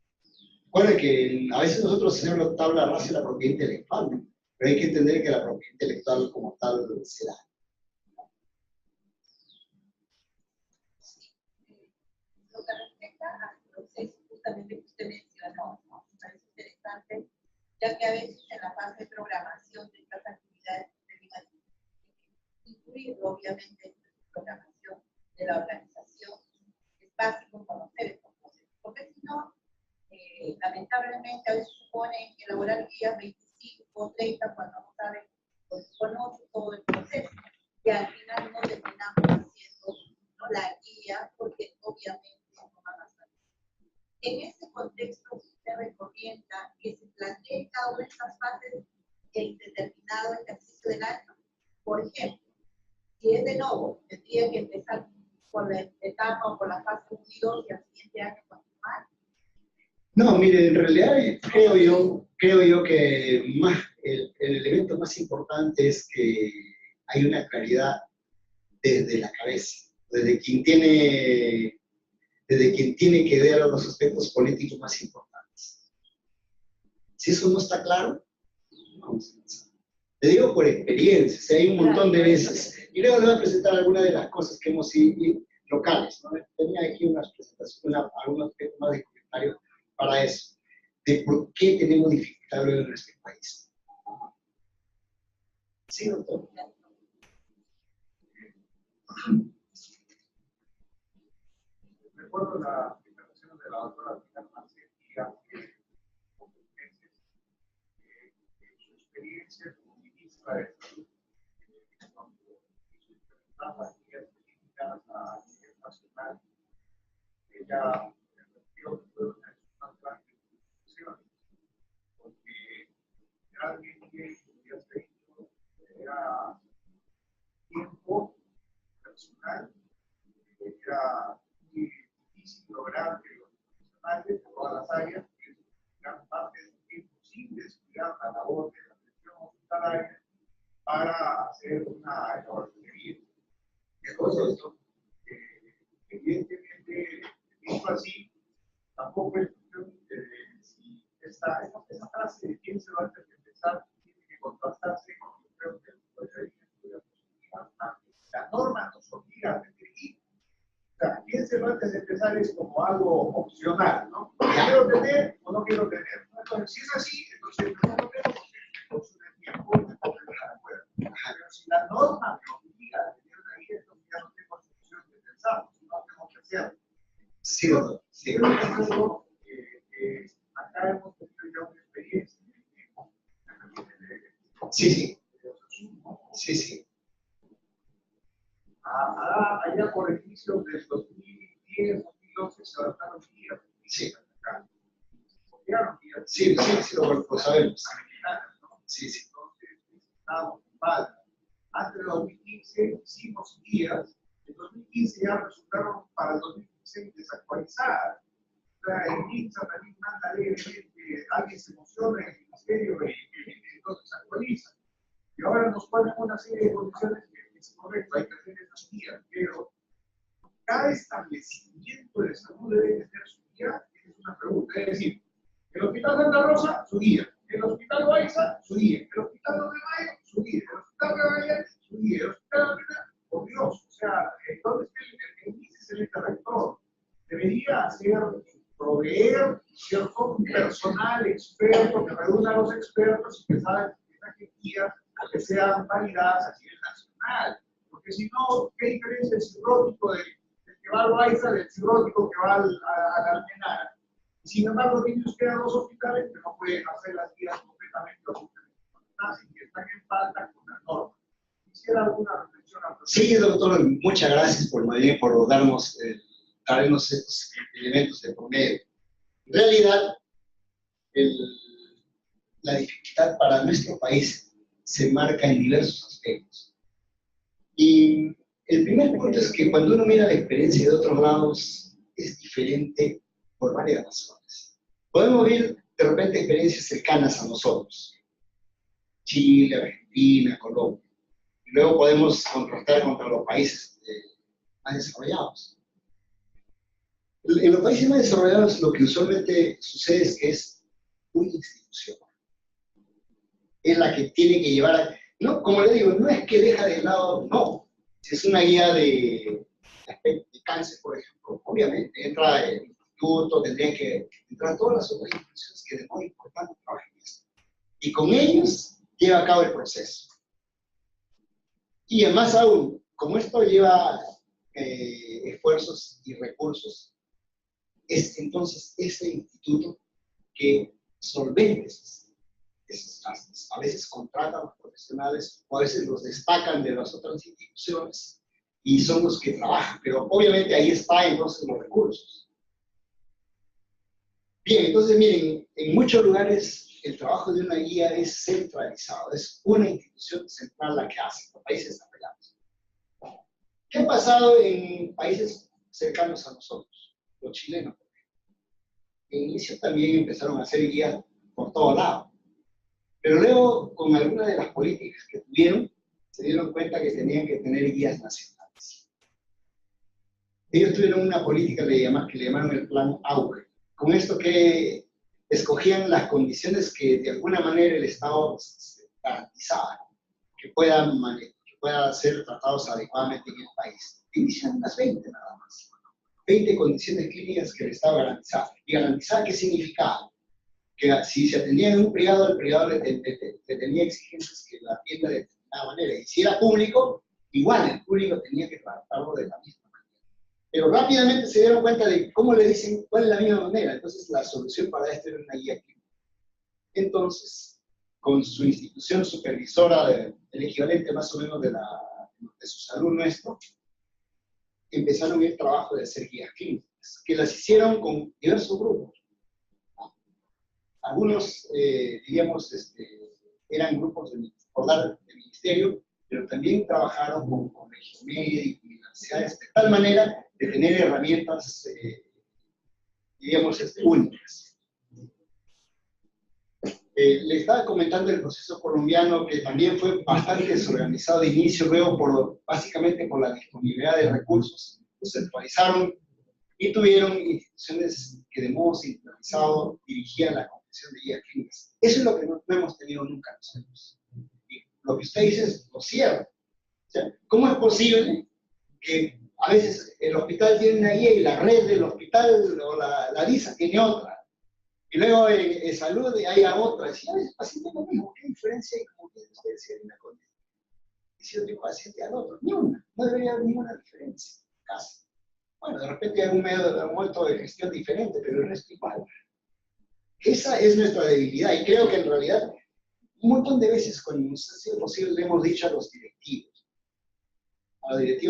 Recuerden que a veces nosotros hacemos la tabla rasa de la propiedad intelectual, ¿no? Pero hay que entender que la propiedad intelectual como tal se da. a veces en la fase de programación de estas actividades incluirlo obviamente en la programación de la organización. Es básico conocer estos procesos, porque si no, lamentablemente a veces suponen elaborar guías 25 o 30 cuando no saben o desconocen todo el proceso, y al final no terminamos haciendo, ¿no?, la guía, porque obviamente no van a saber. En ese contexto, usted recomienda que se plantee cada una de estas fases en determinado ejercicio del año. Por ejemplo, si es de nuevo, tendría que empezar por la etapa o por la fase 1 y 2 y al siguiente año continuar. No, mire, en realidad creo yo que el elemento más importante es que hay una claridad desde la cabeza, desde quien tiene que ver los aspectos políticos más importantes. Si eso no está claro, vamos a pensar. Te digo por experiencia, hay un montón de veces, y luego les voy a presentar algunas de las cosas que hemos ido locales, ¿no? Tenía aquí unas presentaciones, algunos aspectos más de comentarios para eso, de por qué tenemos dificultades en nuestro país. Sí, doctor. Recuerdo la declaración de la doctora Pilar Marcetía, que su experiencia como ministra de Salud, cuando hizo implementar las guías específicas a nivel nacional, ella refirió que fue una de sus más grandes instituciones, porque realmente, como ya se dijo, era tiempo personal, era muy difícil lograr que los profesionales de todas las áreas que gran parte del tiempo sin descuidar la labor de la atención hospitalaria para hacer una evaluación de vida. ¿Qué cosa es esto? Evidentemente, dicho así, tampoco es cuestión de si esa frase de quién se va a empezar tiene que contrastarse con yo creo que la norma nos obliga a restringir. O sea, quién se va antes de empezar es como algo opcional, ¿no? ¿Quiero tener o no quiero tener? Entonces, si es así, entonces no lo tengo porque consume tiempo y pero si la norma me obliga a tener una guía, entonces ya no tengo solución de pensar, no tengo que hacerlo. Sí, doctor. Sí. Acá hemos tenido ya una experiencia en el tiempo. Sí. Sí, sí. Allá por el inicio del 2010, 2012 se adaptaron guías. Sí. Copiaron guías. Sí, lo sabemos. Sí. Entonces, estábamos mal. Antes del 2015 hicimos guías. En 2015 ya resultaron para el 2016 desactualizadas. O sea, el INSA también manda alegremente que alguien se emociona en el ministerio y entonces actualiza. Y ahora nos ponen una serie de condiciones que es correcto, hay que hacer esas guías, pero cada establecimiento de salud debe tener su guía, es una pregunta. Es decir, el Hospital Santa Rosa, su guía; el Hospital Baiza, su guía; el Hospital de Mayo, su guía; el Hospital de Magallanes, su guía; el Hospital de Amena, por Dios, o sea, ¿dónde está el excelente rector? Debería proveer cierto personal experto que reúna a los expertos y que saben que guías que sean validadas a nivel nacional. Porque si no, ¿qué diferencia el cirrótico del que va al Baiza del cirrótico que va a la Almenara? Y sin embargo, los niños quedan dos hospitales que no pueden hacer las guías completamente así que están en falta con la norma. Quisiera alguna reflexión al respecto. Sí, doctor, muchas gracias por darnos estos elementos de promedio. En realidad, la dificultad para nuestro país se marca en diversos aspectos. Y el primer punto es que cuando uno mira la experiencia de otros lados, es diferente por varias razones. Podemos ver de repente experiencias cercanas a nosotros: Chile, Argentina, Colombia. Y luego podemos contrastar contra los países más desarrollados. En los países más desarrollados lo que usualmente sucede es que es una institución. Es la que tiene que llevar, no, como le digo, no es que deja de lado, no. Si es una guía de cáncer, por ejemplo, obviamente entra el instituto, tendrían que entrar todas las otras instituciones que de modo importante trabajan en esto. y con ellos lleva a cabo el proceso. Y además aún, como esto lleva esfuerzos y recursos, es entonces ese instituto que solvente esos gastos. A veces contratan a los profesionales, o a veces los destacan de las otras instituciones y son los que trabajan, pero obviamente ahí está entonces los recursos. Bien, entonces miren, en muchos lugares el trabajo de una guía es centralizado, es una institución central la que hace, los países desarrollados. ¿Qué ha pasado en países cercanos a nosotros? Los chilenos, por ejemplo. En inicio también empezaron a hacer guías por todo lado, pero luego con algunas de las políticas que tuvieron, se dieron cuenta que tenían que tener guías nacionales. Ellos tuvieron una política que le llamaron el plan AUGE. Con esto que escogían las condiciones que de alguna manera el Estado garantizaba, que puedan ser tratados adecuadamente en el país. Inician unas 20 nada más. 20 condiciones clínicas que el Estado garantizaba. ¿Y garantizaba qué significaba? Que si se atendía en un privado, el privado le tenía exigencias que la atienda de determinada manera. Y si era público, igual el público tenía que tratarlo de la misma manera. Pero rápidamente se dieron cuenta de cómo le dicen cuál es la misma manera. Entonces la solución para esto era una guía clínica. Entonces, con su institución supervisora, el equivalente más o menos de su salud nuestro, empezaron el trabajo de hacer guías clínicas, que las hicieron con diversos grupos. Algunos, diríamos, eran grupos de ministerio, pero también trabajaron con colegios médicos, universidades, de tal manera de tener herramientas, diríamos, únicas. Le estaba comentando el proceso colombiano, que también fue bastante desorganizado de inicio, luego básicamente por la disponibilidad de recursos, se centralizaron y tuvieron instituciones que de modo centralizado dirigían la confección de guías clínicas. Eso es lo que no hemos tenido nunca nosotros. Y lo que usted dice es lo cierto. O sea, ¿cómo es posible que a veces el hospital tiene una guía y la red del hospital o la DISA tiene otra? Y luego en salud haya otra. Y a veces el paciente es lo mismo. ¿Qué diferencia hay, como usted decía, de una condición y si otro paciente al otro? Ni una. No debería haber ninguna diferencia. Casi. Bueno, de repente hay un método de gestión diferente, pero el resto igual. Esa es nuestra debilidad. Y creo que en realidad, un montón de veces, cuando nos ha sido posible, le hemos dicho a los directivos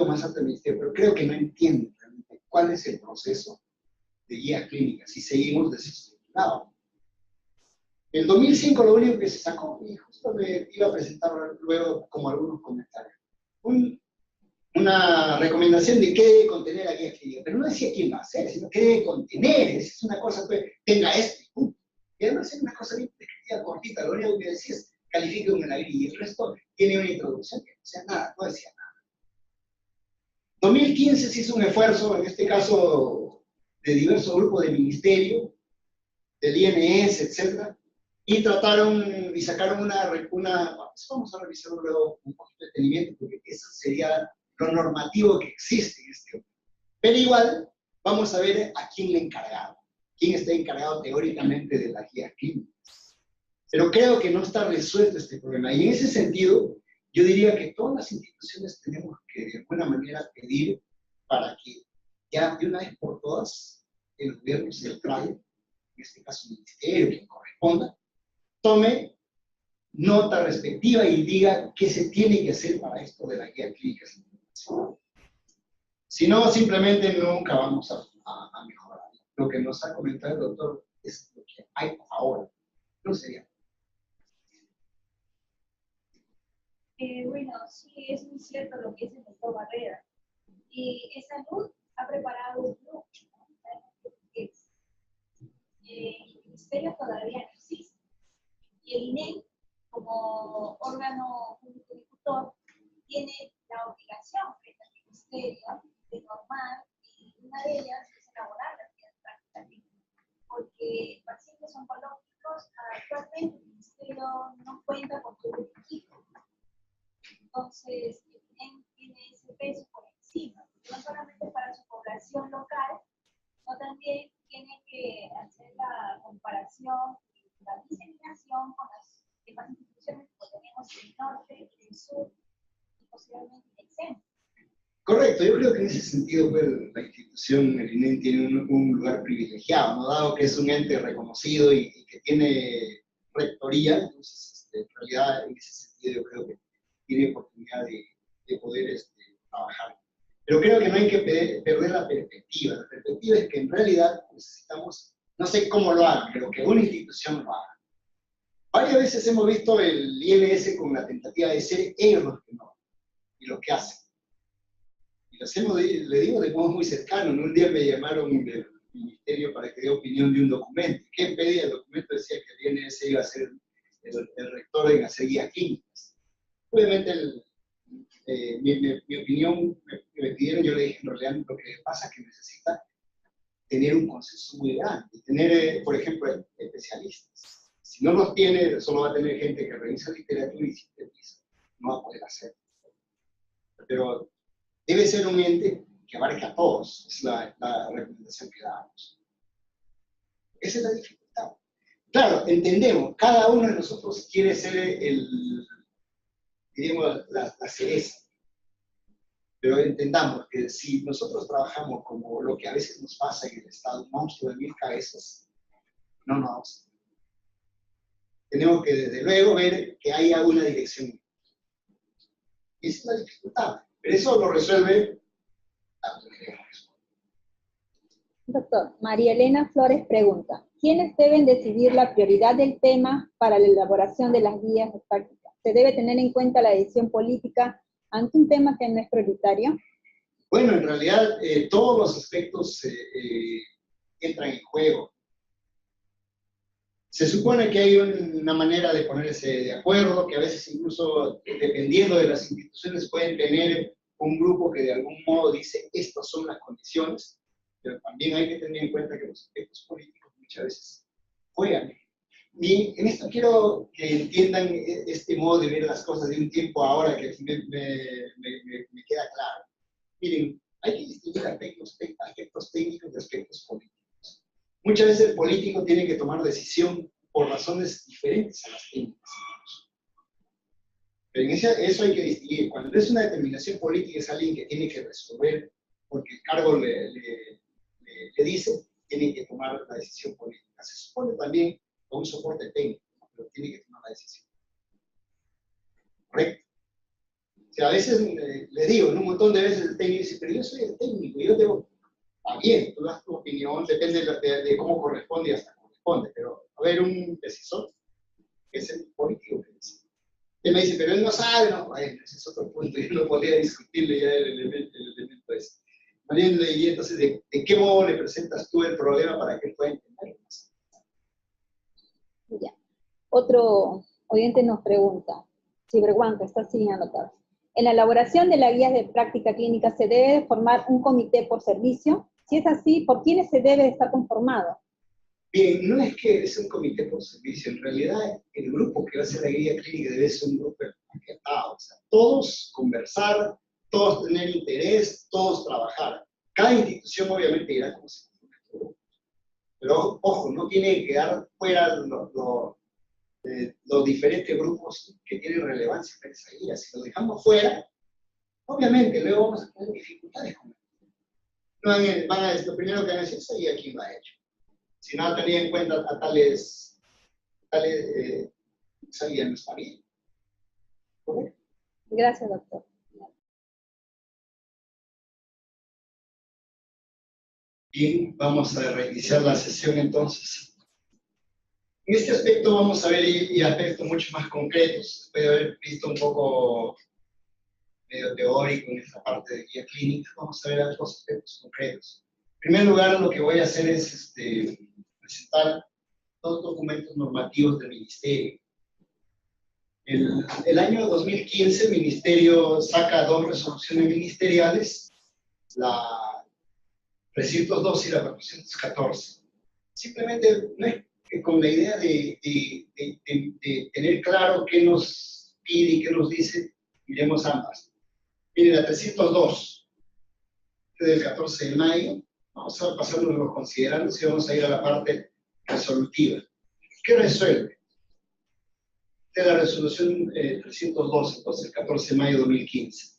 más altos del ministerio, pero creo que no entienden realmente cuál es el proceso de guías clínicas y seguimos desestructurados. En el 2005 lo único que se sacó, y justo me iba a presentar luego como algunos comentarios, una recomendación de qué debe contener la guía clínica, pero no decía quién va a hacer, sino qué debe contener. Es una cosa que tenga esto y punto. Y además es una cosa bien descriptiva, cortita, lo único que decía es califique una guía y el resto tiene una introducción que no decía nada, no decía nada. 2015 se hizo un esfuerzo, en este caso de diversos grupos de ministerio, del INS, etc. Y trataron y sacaron vamos a revisarlo luego un poquito de detenimiento, porque eso sería lo normativo que existe en este momento. Pero igual, vamos a ver a quién le encargaron. ¿Quién está encargado teóricamente de las guías clínicas? Pero creo que no está resuelto este problema. Y en ese sentido, yo diría que todas las instituciones tenemos que de alguna manera pedir para que ya de una vez por todas el gobierno central, en este caso el ministerio, quien corresponda, tome nota respectiva y diga qué se tiene que hacer para esto de las guías clínicas. Si no, simplemente nunca vamos a mejorar. Lo que nos ha comentado el doctor es lo que hay ahora. No sería. Bueno, sí, es muy cierto lo que dice el doctor Barrera. En salud ha preparado un grupo, ¿no? El ministerio todavía no existe. Y el INEM, como órgano público ejecutor, tiene la obligación frente al ministerio de normar, y una de ellas es elaborar las guías prácticas, porque pacientes oncológicos actualmente el ministerio no cuenta con todo el equipo. Entonces, el INEM tiene ese peso por encima, no solamente para su población local, sino también tiene que hacer la comparación y Correcto, yo creo que en ese sentido pues, la institución, el INEM, tiene un lugar privilegiado, ¿no? Dado que es un ente reconocido y que tiene rectoría, entonces en realidad en ese sentido yo creo que tiene oportunidad de poder trabajar. Pero creo que no hay que perder la perspectiva. La perspectiva es que en realidad necesitamos, no sé cómo lo hagan, pero que una institución lo haga. Varias veces hemos visto el INS con la tentativa de ser ellos los que no, y los que hacen. Y lo hacemos, le digo, de modo muy cercano. ¿No? Un día me llamaron del ministerio para que dé opinión de un documento. ¿Qué pedía? El documento decía que el INS iba a ser el rector en hacer guías clínicas. Obviamente, mi opinión me pidieron, yo le dije, en realidad lo que pasa es que necesita tener un consenso muy grande, tener, por ejemplo, especialistas. Si no los tiene, solo va a tener gente que revisa literatura y sintetiza. No va a poder hacerlo. Pero debe ser un ente que abarque a todos. Es la recomendación que damos. Esa es la dificultad. Claro, entendemos, cada uno de nosotros quiere ser diríamos, la cereza. Pero entendamos que si nosotros trabajamos como lo que a veces nos pasa en el Estado, un monstruo de 1000 cabezas, no nos vamos. Tenemos que desde luego ver que haya una dirección. Y esa es la dificultad. Pero eso lo resuelve la autoridad. Doctor, María Elena Flores pregunta, ¿quiénes deben decidir la prioridad del tema para la elaboración de las guías de práctica? ¿Se debe tener en cuenta la decisión política ante un tema que no es prioritario? Bueno, en realidad todos los aspectos entran en juego. Se supone que hay una manera de ponerse de acuerdo, que a veces incluso dependiendo de las instituciones pueden tener un grupo que de algún modo dice estas son las condiciones, pero también hay que tener en cuenta que los aspectos políticos muchas veces juegan. Y en esto quiero que entiendan este modo de ver las cosas de un tiempo a ahora que me queda claro. Miren, hay que distinguir aspectos técnicos de aspectos políticos. Muchas veces el político tiene que tomar decisión por razones diferentes a las técnicas. Pero en eso hay que distinguir. Cuando es una determinación política es alguien que tiene que resolver porque el cargo le dice, tiene que tomar la decisión política. Se supone también con un soporte técnico, pero tiene que tomar la decisión. ¿Correcto? O sea, a veces le digo, un montón de veces el técnico dice, pero yo soy el técnico, yo debo... Está bien, tú das tu opinión, depende de cómo corresponde y hasta corresponde, pero a ver, un decisor, que es el político que dice. Él me dice, pero él no sabe, no, bueno, ese es otro punto, yo no podría discutirle ya el elemento ese. María, le diría entonces, ¿de qué modo le presentas tú el problema para que él pueda entenderlo? Ya. Otro oyente nos pregunta, Ciberguanca, está sin anotar. En la elaboración de la guía de práctica clínica se debe formar un comité por servicio. Si es así, ¿por quiénes se debe estar conformado? Bien, no es que es un comité por servicio, en realidad el grupo que va a hacer la guía clínica debe ser un grupo empaquetado, o sea, todos conversar, todos tener interés, todos trabajar. Cada institución obviamente irá como se compromete. Pero ojo, no tiene que quedar fuera los diferentes grupos que tienen relevancia para esa guía. Si lo dejamos fuera, obviamente luego vamos a tener dificultades con él. Van a lo primero que van a decir, esa guía quién lo ha hecho. Si no tenía en cuenta a tales esa guía no está bien. ¿Correcto? Gracias, doctor. Bien, vamos a reiniciar la sesión entonces. En este aspecto vamos a ver y aspectos mucho más concretos. Después de haber visto un poco medio teórico en esta parte de guía clínica, vamos a ver otros aspectos concretos. En primer lugar, lo que voy a hacer es presentar dos documentos normativos del Ministerio. El año 2015 el Ministerio saca dos resoluciones ministeriales, la 302 y la 414. Simplemente no es con la idea de tener claro qué nos pide y qué nos dice, miremos ambas. Miren, la 302, del 14 de mayo, vamos a pasarnos los considerandos y vamos a ir a la parte resolutiva. ¿Qué resuelve? De la resolución 302, entonces, el 14 de mayo de 2015.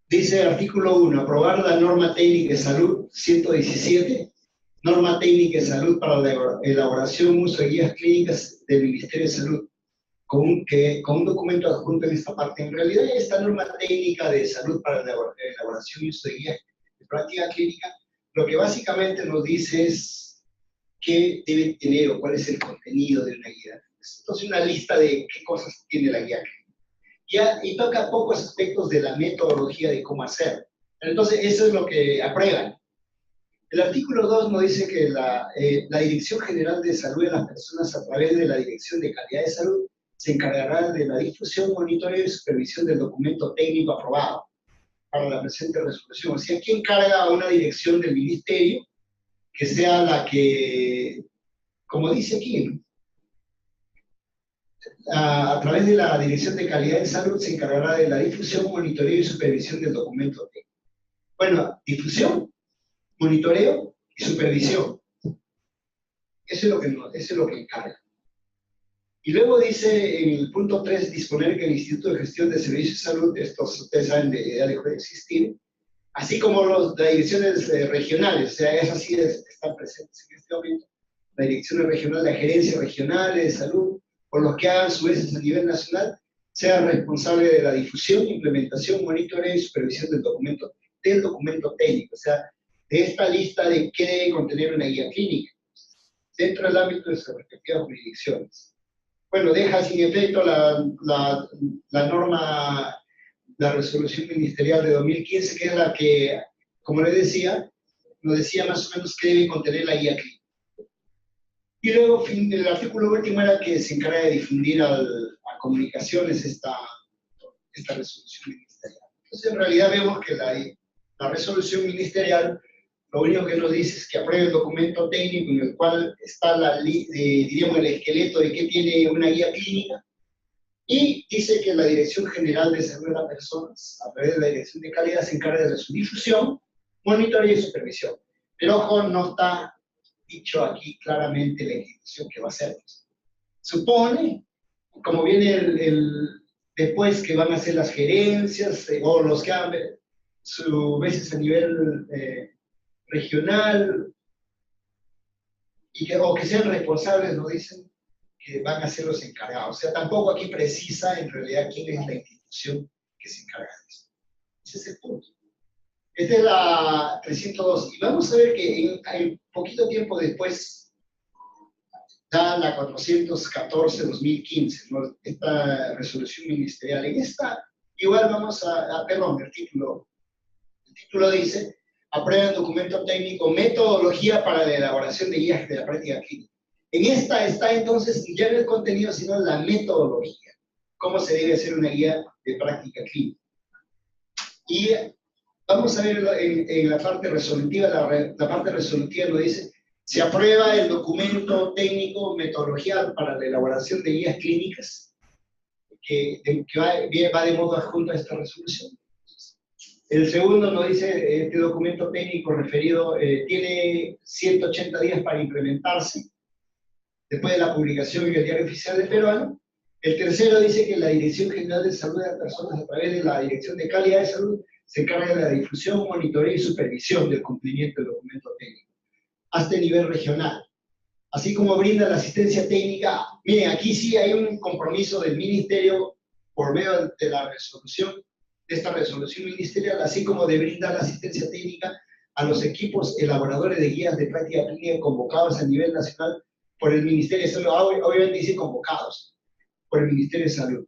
Dice artículo 1, aprobar la norma técnica de salud 117, norma técnica de salud para la elaboración, uso de guías clínicas del Ministerio de Salud, con un documento adjunto en esta parte. En realidad, esta norma técnica de salud para la elaboración y uso de guías de práctica clínica, lo que básicamente nos dice es qué debe tener o cuál es el contenido de una guía. Entonces, una lista de qué cosas tiene la guía clínica. Y toca pocos aspectos de la metodología de cómo hacerlo. Entonces, eso es lo que aprueban. El artículo 2 nos dice que la Dirección General de Salud de las Personas, a través de la Dirección de Calidad de Salud, se encargará de la difusión, monitoreo y supervisión del documento técnico aprobado para la presente resolución. O sea, ¿quién encarga a una dirección del ministerio que sea la que, como dice aquí, a través de la Dirección de Calidad de Salud se encargará de la difusión, monitoreo y supervisión del documento técnico? Bueno, difusión, monitoreo y supervisión. Eso es lo que encarga. Y luego dice en el punto 3, disponer que el Instituto de Gestión de Servicios de Salud, estos ustedes saben, ya dejó de existir, así como las direcciones regionales, o sea, esas sí están presentes en este momento, las direcciones regionales, la gerencia regional de salud, por los que hagan su vez a nivel nacional, sean responsables de la difusión, implementación, monitoreo y supervisión del documento técnico, o sea, de esta lista de qué debe contener una guía clínica, dentro del ámbito de sus respectivas jurisdicciones. Bueno, deja sin efecto la norma, la resolución ministerial de 2015, que es la que, como les decía, nos decía más o menos qué debe contener la guía clínica. Y luego el artículo último era que se encarga de difundir a comunicaciones esta resolución ministerial. Entonces, en realidad vemos que la resolución ministerial lo único que nos dice es que apruebe el documento técnico en el cual está diríamos, el esqueleto de qué tiene una guía clínica, y dice que la Dirección General de Salud de las Personas, a través de la Dirección de Calidad, se encarga de su difusión, monitoreo y supervisión. Pero ojo, no está dicho aquí claramente la institución que va a hacer. Supone, como viene después que van a ser las gerencias, o los que hagan sus veces a nivel regional, o que sean responsables, nos dicen que van a ser los encargados. O sea, tampoco aquí precisa en realidad quién es la institución que se encarga de eso. Ese es el punto. Esta es la 302. Y vamos a ver que en poquito tiempo después da la 414-2015, ¿no? Esta resolución ministerial. En esta, igual vamos perdón, el título dice: aprueba el documento técnico, metodología para la elaboración de guías de la práctica clínica. En esta está entonces ya no el contenido, sino la metodología. Cómo se debe hacer una guía de práctica clínica. Y vamos a ver en la parte resolutiva, la parte resolutiva nos dice: se aprueba el documento técnico, metodología para la elaboración de guías clínicas, que va de modo adjunto a esta resolución. El segundo nos dice, este documento técnico referido tiene 180 días para implementarse, después de la publicación en el Diario Oficial del Peruano. El tercero dice que la Dirección General de Salud de las Personas, a través de la Dirección de Calidad de Salud, se encarga de la difusión, monitoreo y supervisión del cumplimiento del documento técnico, hasta el nivel regional. Así como brinda la asistencia técnica. Miren, aquí sí hay un compromiso del Ministerio por medio de la resolución, de esta resolución ministerial, así como de brindar la asistencia técnica a los equipos elaboradores de guías de práctica clínica convocados a nivel nacional por el Ministerio de Salud. Obviamente dice convocados por el Ministerio de Salud.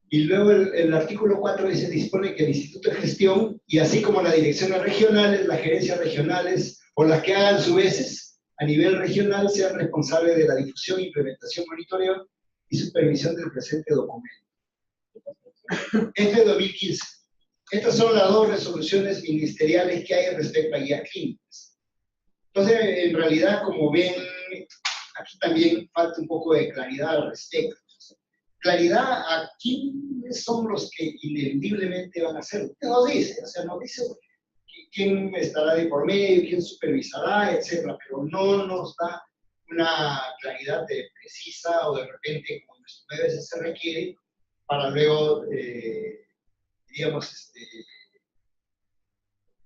Y luego el artículo 4 dice: dispone que el Instituto de Gestión, y así como las direcciones regionales, las gerencias regionales, o las que hagan sus veces a nivel regional, sean responsables de la difusión, implementación, monitoreo y supervisión del presente documento. Este es 2015. Estas son las dos resoluciones ministeriales que hay respecto a guías clínicas. Entonces, en realidad, como ven, aquí también falta un poco de claridad al respecto. Claridad a quiénes son los que ineludiblemente van a hacer. Nos dice, o sea, nos dice quién estará de por medio, quién supervisará, etcétera, pero no nos da una claridad precisa, o de repente, como a veces se requiere, para luego, digamos,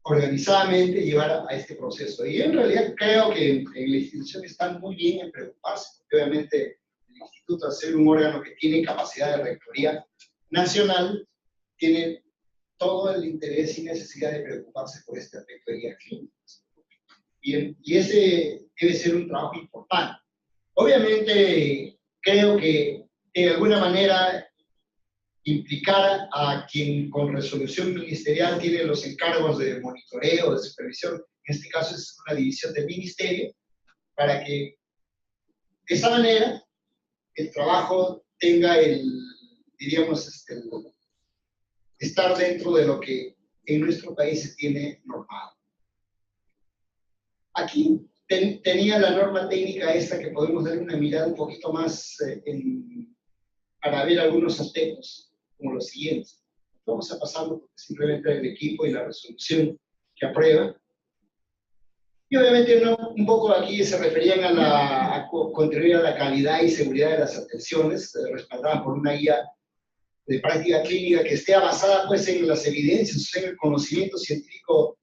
organizadamente llevar a este proceso. Y en realidad creo que en la institución están muy bien en preocuparse, porque obviamente el instituto, al ser un órgano que tiene capacidad de rectoría nacional, tiene todo el interés y necesidad de preocuparse por este aspecto de guías clínicas. Y ese debe ser un trabajo importante. Obviamente, creo que de alguna manera implicar a quien con resolución ministerial tiene los encargos de monitoreo, de supervisión, en este caso es una división del ministerio, para que de esa manera el trabajo tenga diríamos, estar dentro de lo que en nuestro país se tiene normado. Aquí tenía la norma técnica esta que podemos darle una mirada un poquito más para ver algunos aspectos, como los siguientes. Vamos a pasarlo porque simplemente el equipo y la resolución que aprueba. Y obviamente un poco aquí se referían a contribuir a la calidad y seguridad de las atenciones, respaldadas por una guía de práctica clínica que esté basada pues en las evidencias, en el conocimiento científico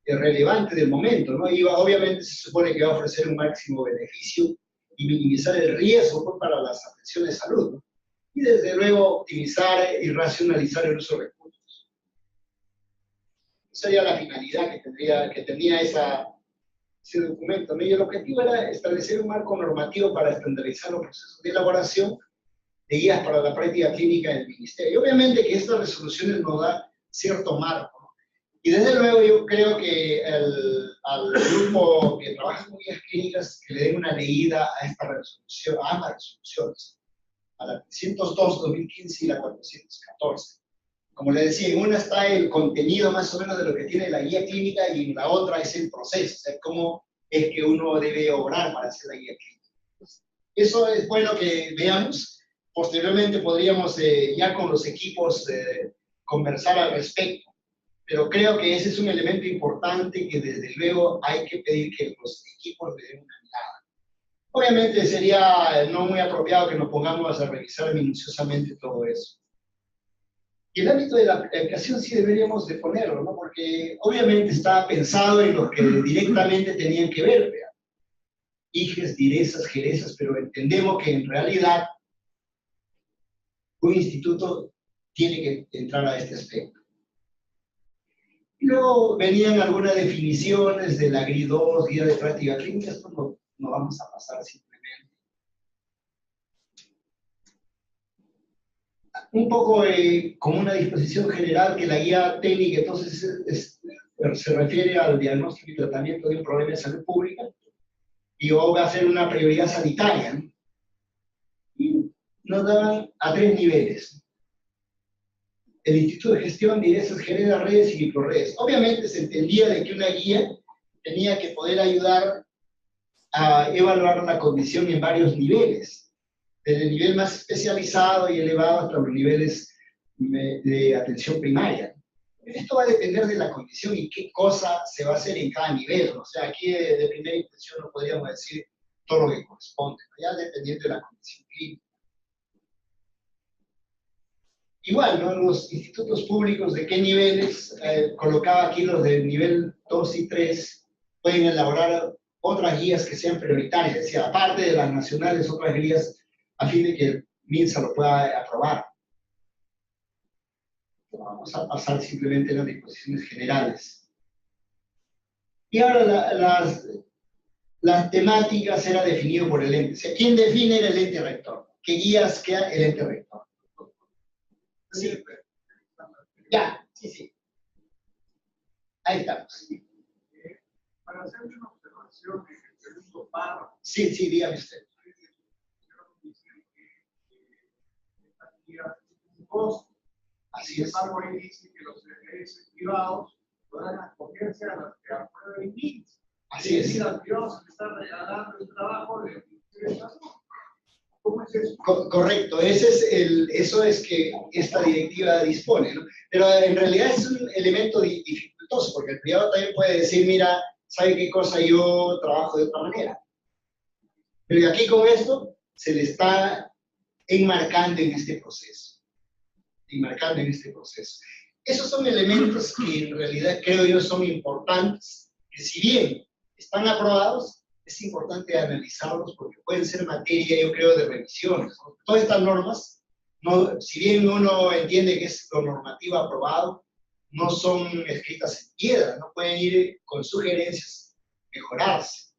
relevante del momento, ¿no? Y obviamente se supone que va a ofrecer un máximo beneficio y minimizar el riesgo pues, para las atenciones de salud, ¿no? Y desde luego optimizar y racionalizar el uso de recursos. Esa sería la finalidad que tenía ese documento, ¿no? Y el objetivo era establecer un marco normativo para estandarizar los procesos de elaboración de guías para la práctica clínica del ministerio. Obviamente que estas resoluciones nos dan cierto marco, ¿no? Y desde luego yo creo que al grupo que trabaja con guías clínicas que le den una leída a esta resolución, a ambas resoluciones, a la 302-2015 y la 414. Como le decía, en una está el contenido más o menos de lo que tiene la guía clínica y en la otra es el proceso, o sea, cómo es que uno debe obrar para hacer la guía clínica. Eso es bueno que veamos. Posteriormente podríamos ya con los equipos conversar al respecto, pero creo que ese es un elemento importante que desde luego hay que pedir que los equipos le den una mirada. Obviamente sería no muy apropiado que nos pongamos a revisar minuciosamente todo eso. Y el ámbito de la aplicación sí deberíamos de ponerlo, ¿no? Porque obviamente está pensado en los que directamente tenían que ver, ¿verdad? IGES, direzas, jerezas, pero entendemos que en realidad un instituto tiene que entrar a este aspecto. Y luego venían algunas definiciones de la GRI 2, Guía de Práctica Clínica, esto no vamos a pasar simplemente. Un poco como una disposición general que la guía técnica entonces se refiere al diagnóstico y tratamiento de un problema de salud pública y va a ser una prioridad sanitaria, ¿no? Y nos daban a 3 niveles. El Instituto de Gestión de Diversas genera redes y microredes. Obviamente se entendía de que una guía tenía que poder ayudar a evaluar la condición en varios niveles, desde el nivel más especializado y elevado hasta los niveles de atención primaria. Esto va a depender de la condición y qué cosa se va a hacer en cada nivel. O sea, aquí de primera intención no podríamos decir todo lo que corresponde, ya dependiendo de la condición clínica. Igual, ¿no? Los institutos públicos, ¿de qué niveles? Colocaba aquí los del nivel 2 y 3, pueden elaborar otras guías que sean prioritarias, es decir, aparte de las nacionales, otras guías a fin de que el MINSA lo pueda aprobar. Vamos a pasar simplemente a las disposiciones generales. Y ahora las temáticas eran definidas por el ente. O sea, ¿quién define el ente rector? ¿Qué guías queda el ente rector? Sí. Ya, sí. Ahí estamos. Para hacer una observación en el segundo párrafo. Sí, dígame usted. Esta guía es un costo. Así es. Sin embargo, ahí dice que los EPS privados podrán acogerse a las que apruebe el MINS. Así es. Y los privados se están regalando el trabajo de Ministerio. ¿Cómo es eso? Correcto, eso es que esta directiva dispone, ¿no? Pero en realidad es un elemento dificultoso, porque el privado también puede decir, mira, ¿sabe qué cosa? Yo trabajo de otra manera. Pero aquí con esto se le está enmarcando en este proceso. Esos son elementos que en realidad creo yo son importantes, que si bien están aprobados, es importante analizarlos porque pueden ser materia, yo creo, de revisiones, ¿no? Todas estas normas, no, si bien uno entiende que es lo normativo aprobado, no son escritas en piedra, no pueden ir con sugerencias, mejorarse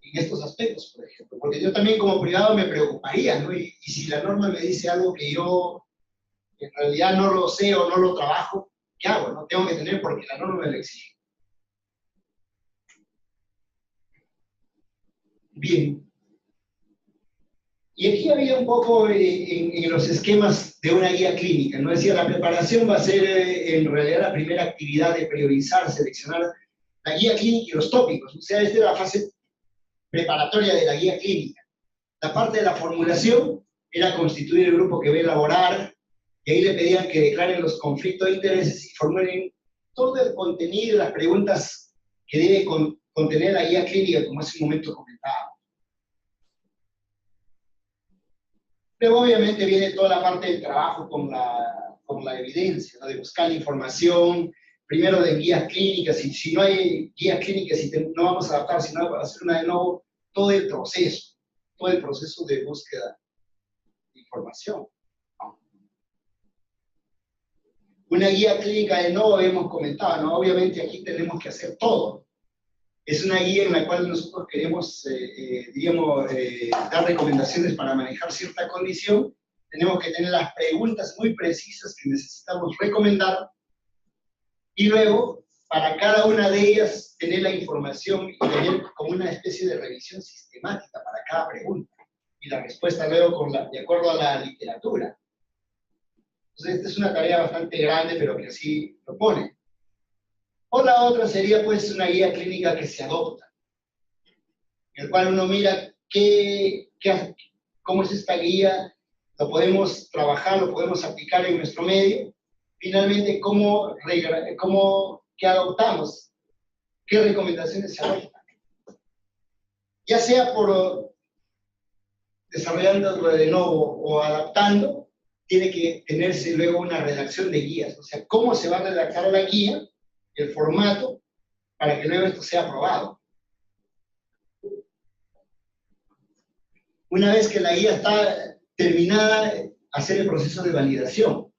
en estos aspectos, por ejemplo. Porque yo también como privado me preocuparía, ¿no? Y si la norma me dice algo que yo en realidad no lo sé o no lo trabajo, ¿qué hago? No tengo que tener porque la norma me lo exige. Bien. Y aquí había un poco en los esquemas de una guía clínica, ¿no? Decía, la preparación va a ser en realidad la primera actividad de priorizar, seleccionar la guía clínica y los tópicos. O sea, esta es la fase preparatoria de la guía clínica. La parte de la formulación era constituir el grupo que va a elaborar, y ahí le pedían que declaren los conflictos de intereses y formulen todo el contenido y las preguntas que debe contener la guía clínica, como hace un momento comentaba. Pero obviamente viene toda la parte del trabajo con la evidencia, ¿no? De buscar la información, primero de guías clínicas, y si no hay guías clínicas y no vamos a adaptar, sino para hacer una de nuevo, todo el proceso de búsqueda de información. Una guía clínica de nuevo hemos comentado, ¿no? Obviamente aquí tenemos que hacer todo. Es una guía en la cual nosotros queremos, dar recomendaciones para manejar cierta condición. Tenemos que tener las preguntas muy precisas que necesitamos recomendar y luego, para cada una de ellas, tener la información y tener como una especie de revisión sistemática para cada pregunta. Y la respuesta luego de acuerdo a la literatura. Entonces, esta es una tarea bastante grande, pero que así propone. O la otra sería pues una guía clínica que se adopta, en el cual uno mira cómo es esta guía, lo podemos trabajar, lo podemos aplicar en nuestro medio, finalmente qué adoptamos, qué recomendaciones se adoptan. Ya sea por desarrollándolo de nuevo o adaptando, tiene que tenerse luego una redacción de guías, o sea, cómo se va a redactar la guía, el formato, para que luego esto sea aprobado. Una vez que la guía está terminada, hacer el proceso de validación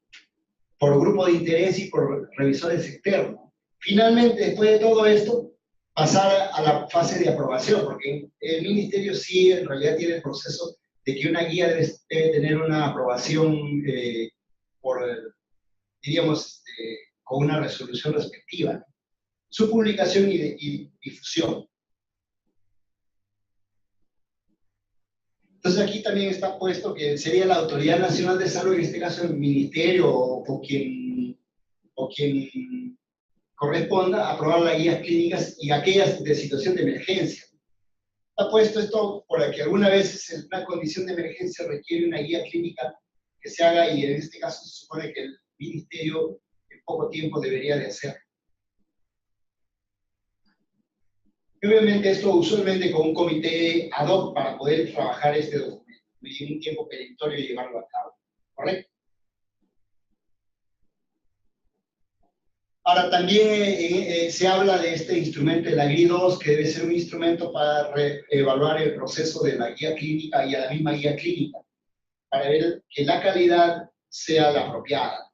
por grupo de interés y por revisores externos. Finalmente, después de todo esto, pasar a la fase de aprobación, porque el ministerio sí en realidad tiene el proceso de que una guía debe tener una aprobación diríamos, con una resolución respectiva, ¿no? Su publicación y difusión. Entonces aquí también está puesto que sería la Autoridad Nacional de Salud, en este caso el Ministerio o quien corresponda, aprobar las guías clínicas y aquellas de situación de emergencia. Está puesto esto porque algunas veces en una condición de emergencia requiere una guía clínica que se haga y en este caso se supone que el Ministerio en poco tiempo debería de hacerlo. Y obviamente esto usualmente con un comité ad hoc para poder trabajar este documento y en un tiempo perentorio y llevarlo a cabo. ¿Correcto? Ahora también se habla de este instrumento, el AGRI2, que debe ser un instrumento para evaluar el proceso de la guía clínica y a la misma guía clínica, para ver que la calidad sea la apropiada.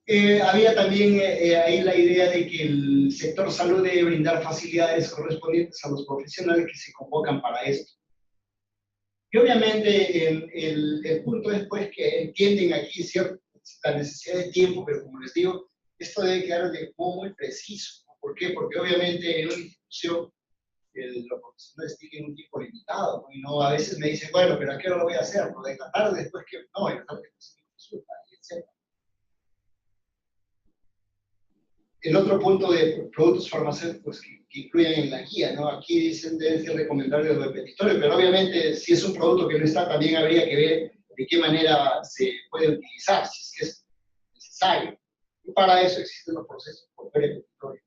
Había también ahí la idea de que el sector salud debe brindar facilidades correspondientes a los profesionales que se convocan para esto. Y obviamente el punto es pues que entienden aquí la necesidad de tiempo, pero como les digo, esto debe quedar de modo muy preciso. ¿Por qué? Porque obviamente en una institución los profesionales tienen un tiempo limitado, ¿no? Y no, a veces me dicen, bueno, pero ¿a qué hora lo voy a hacer? ¿No? De la tarde después que, no, en la tarde después que consulta, etc. El otro punto de productos farmacéuticos que incluyen en la guía, ¿no? Aquí dicen deben ser recomendables los repetitorios, pero obviamente si es un producto que no está, también habría que ver de qué manera se puede utilizar, si es que es necesario. Y para eso existen los procesos por repetitorio.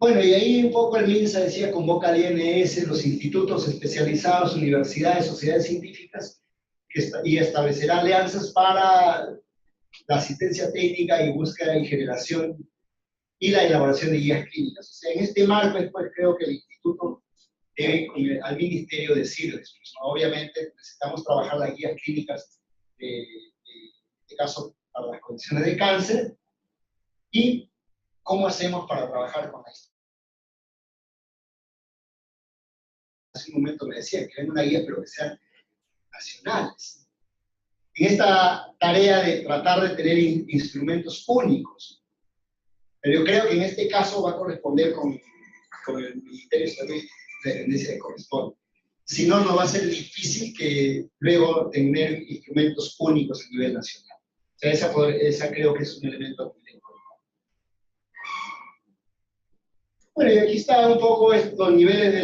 Bueno, y ahí un poco el MINSA decía, convoca al INS, los institutos especializados, universidades, sociedades científicas, y establecerá alianzas para la asistencia técnica y búsqueda y generación y la elaboración de guías clínicas. O sea, en este marco, pues, creo que el instituto debe al ministerio decirles, pues, ¿no? Obviamente necesitamos trabajar las guías clínicas, en este caso, para las condiciones de cáncer, y cómo hacemos para trabajar con esto. Hace un momento me decía que hay una guía, pero que sean nacionales. En esta tarea de tratar de tener instrumentos únicos, pero yo creo que en este caso va a corresponder con el Ministerio de Salud, la dependencia que corresponde. Si no, nos va a ser difícil que luego tener instrumentos únicos a nivel nacional. O sea, esa creo que es un elemento muy importante. Bueno, y aquí está un poco los niveles de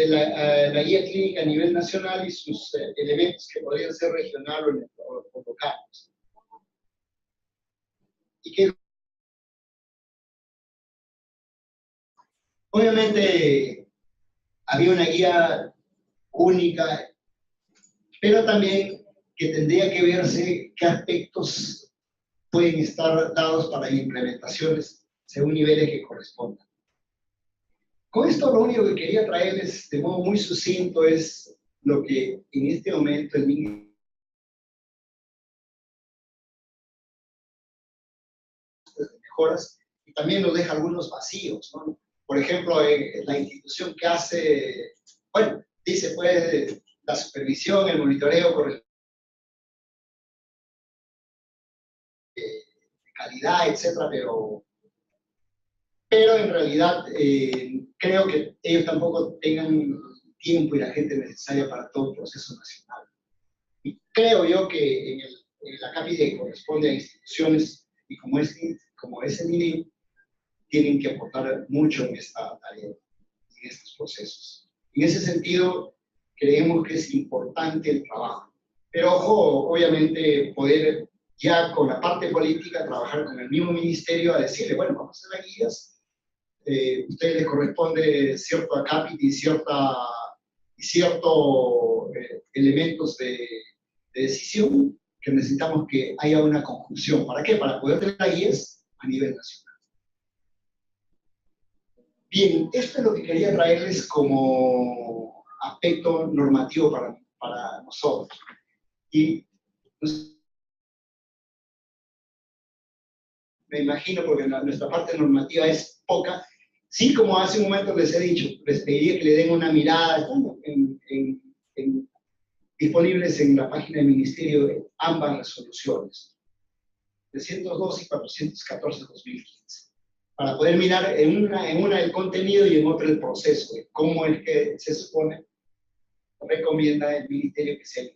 la guía clínica a nivel nacional y sus elementos que podrían ser regionales o locales. Y que obviamente había una guía única, pero también que tendría que verse qué aspectos pueden estar dados para implementaciones según niveles que correspondan. Con esto lo único que quería traerles de modo muy sucinto es lo que en este momento el Ministerio de mejoras y también nos deja algunos vacíos, ¿no? Por ejemplo, la institución que hace, bueno, dice pues la supervisión, el monitoreo de calidad, etcétera, pero en realidad creo que ellos tampoco tengan tiempo y la gente necesaria para todo el proceso nacional. Y creo yo que en la CAPI corresponde a instituciones y como es el INE, tienen que aportar mucho en esta tarea, en estos procesos. En ese sentido, creemos que es importante el trabajo. Pero ojo, obviamente, poder ya con la parte política trabajar con el mismo ministerio a decirle, bueno, vamos a hacer las guías, a ustedes les corresponde cierto acápite y ciertos elementos de decisión que necesitamos que haya una conjunción. ¿Para qué? Para poder tener las guías a nivel nacional. Bien, esto es lo que quería traerles como aspecto normativo para nosotros. Y me imagino, porque nuestra parte normativa es poca, sí, como hace un momento les he dicho, les pediría que le den una mirada, están disponibles en la página del Ministerio de ambas resoluciones, 302 y 414 de 2015, para poder mirar en una el contenido y en otra el proceso, de cómo es que se supone, recomienda el Ministerio que sea el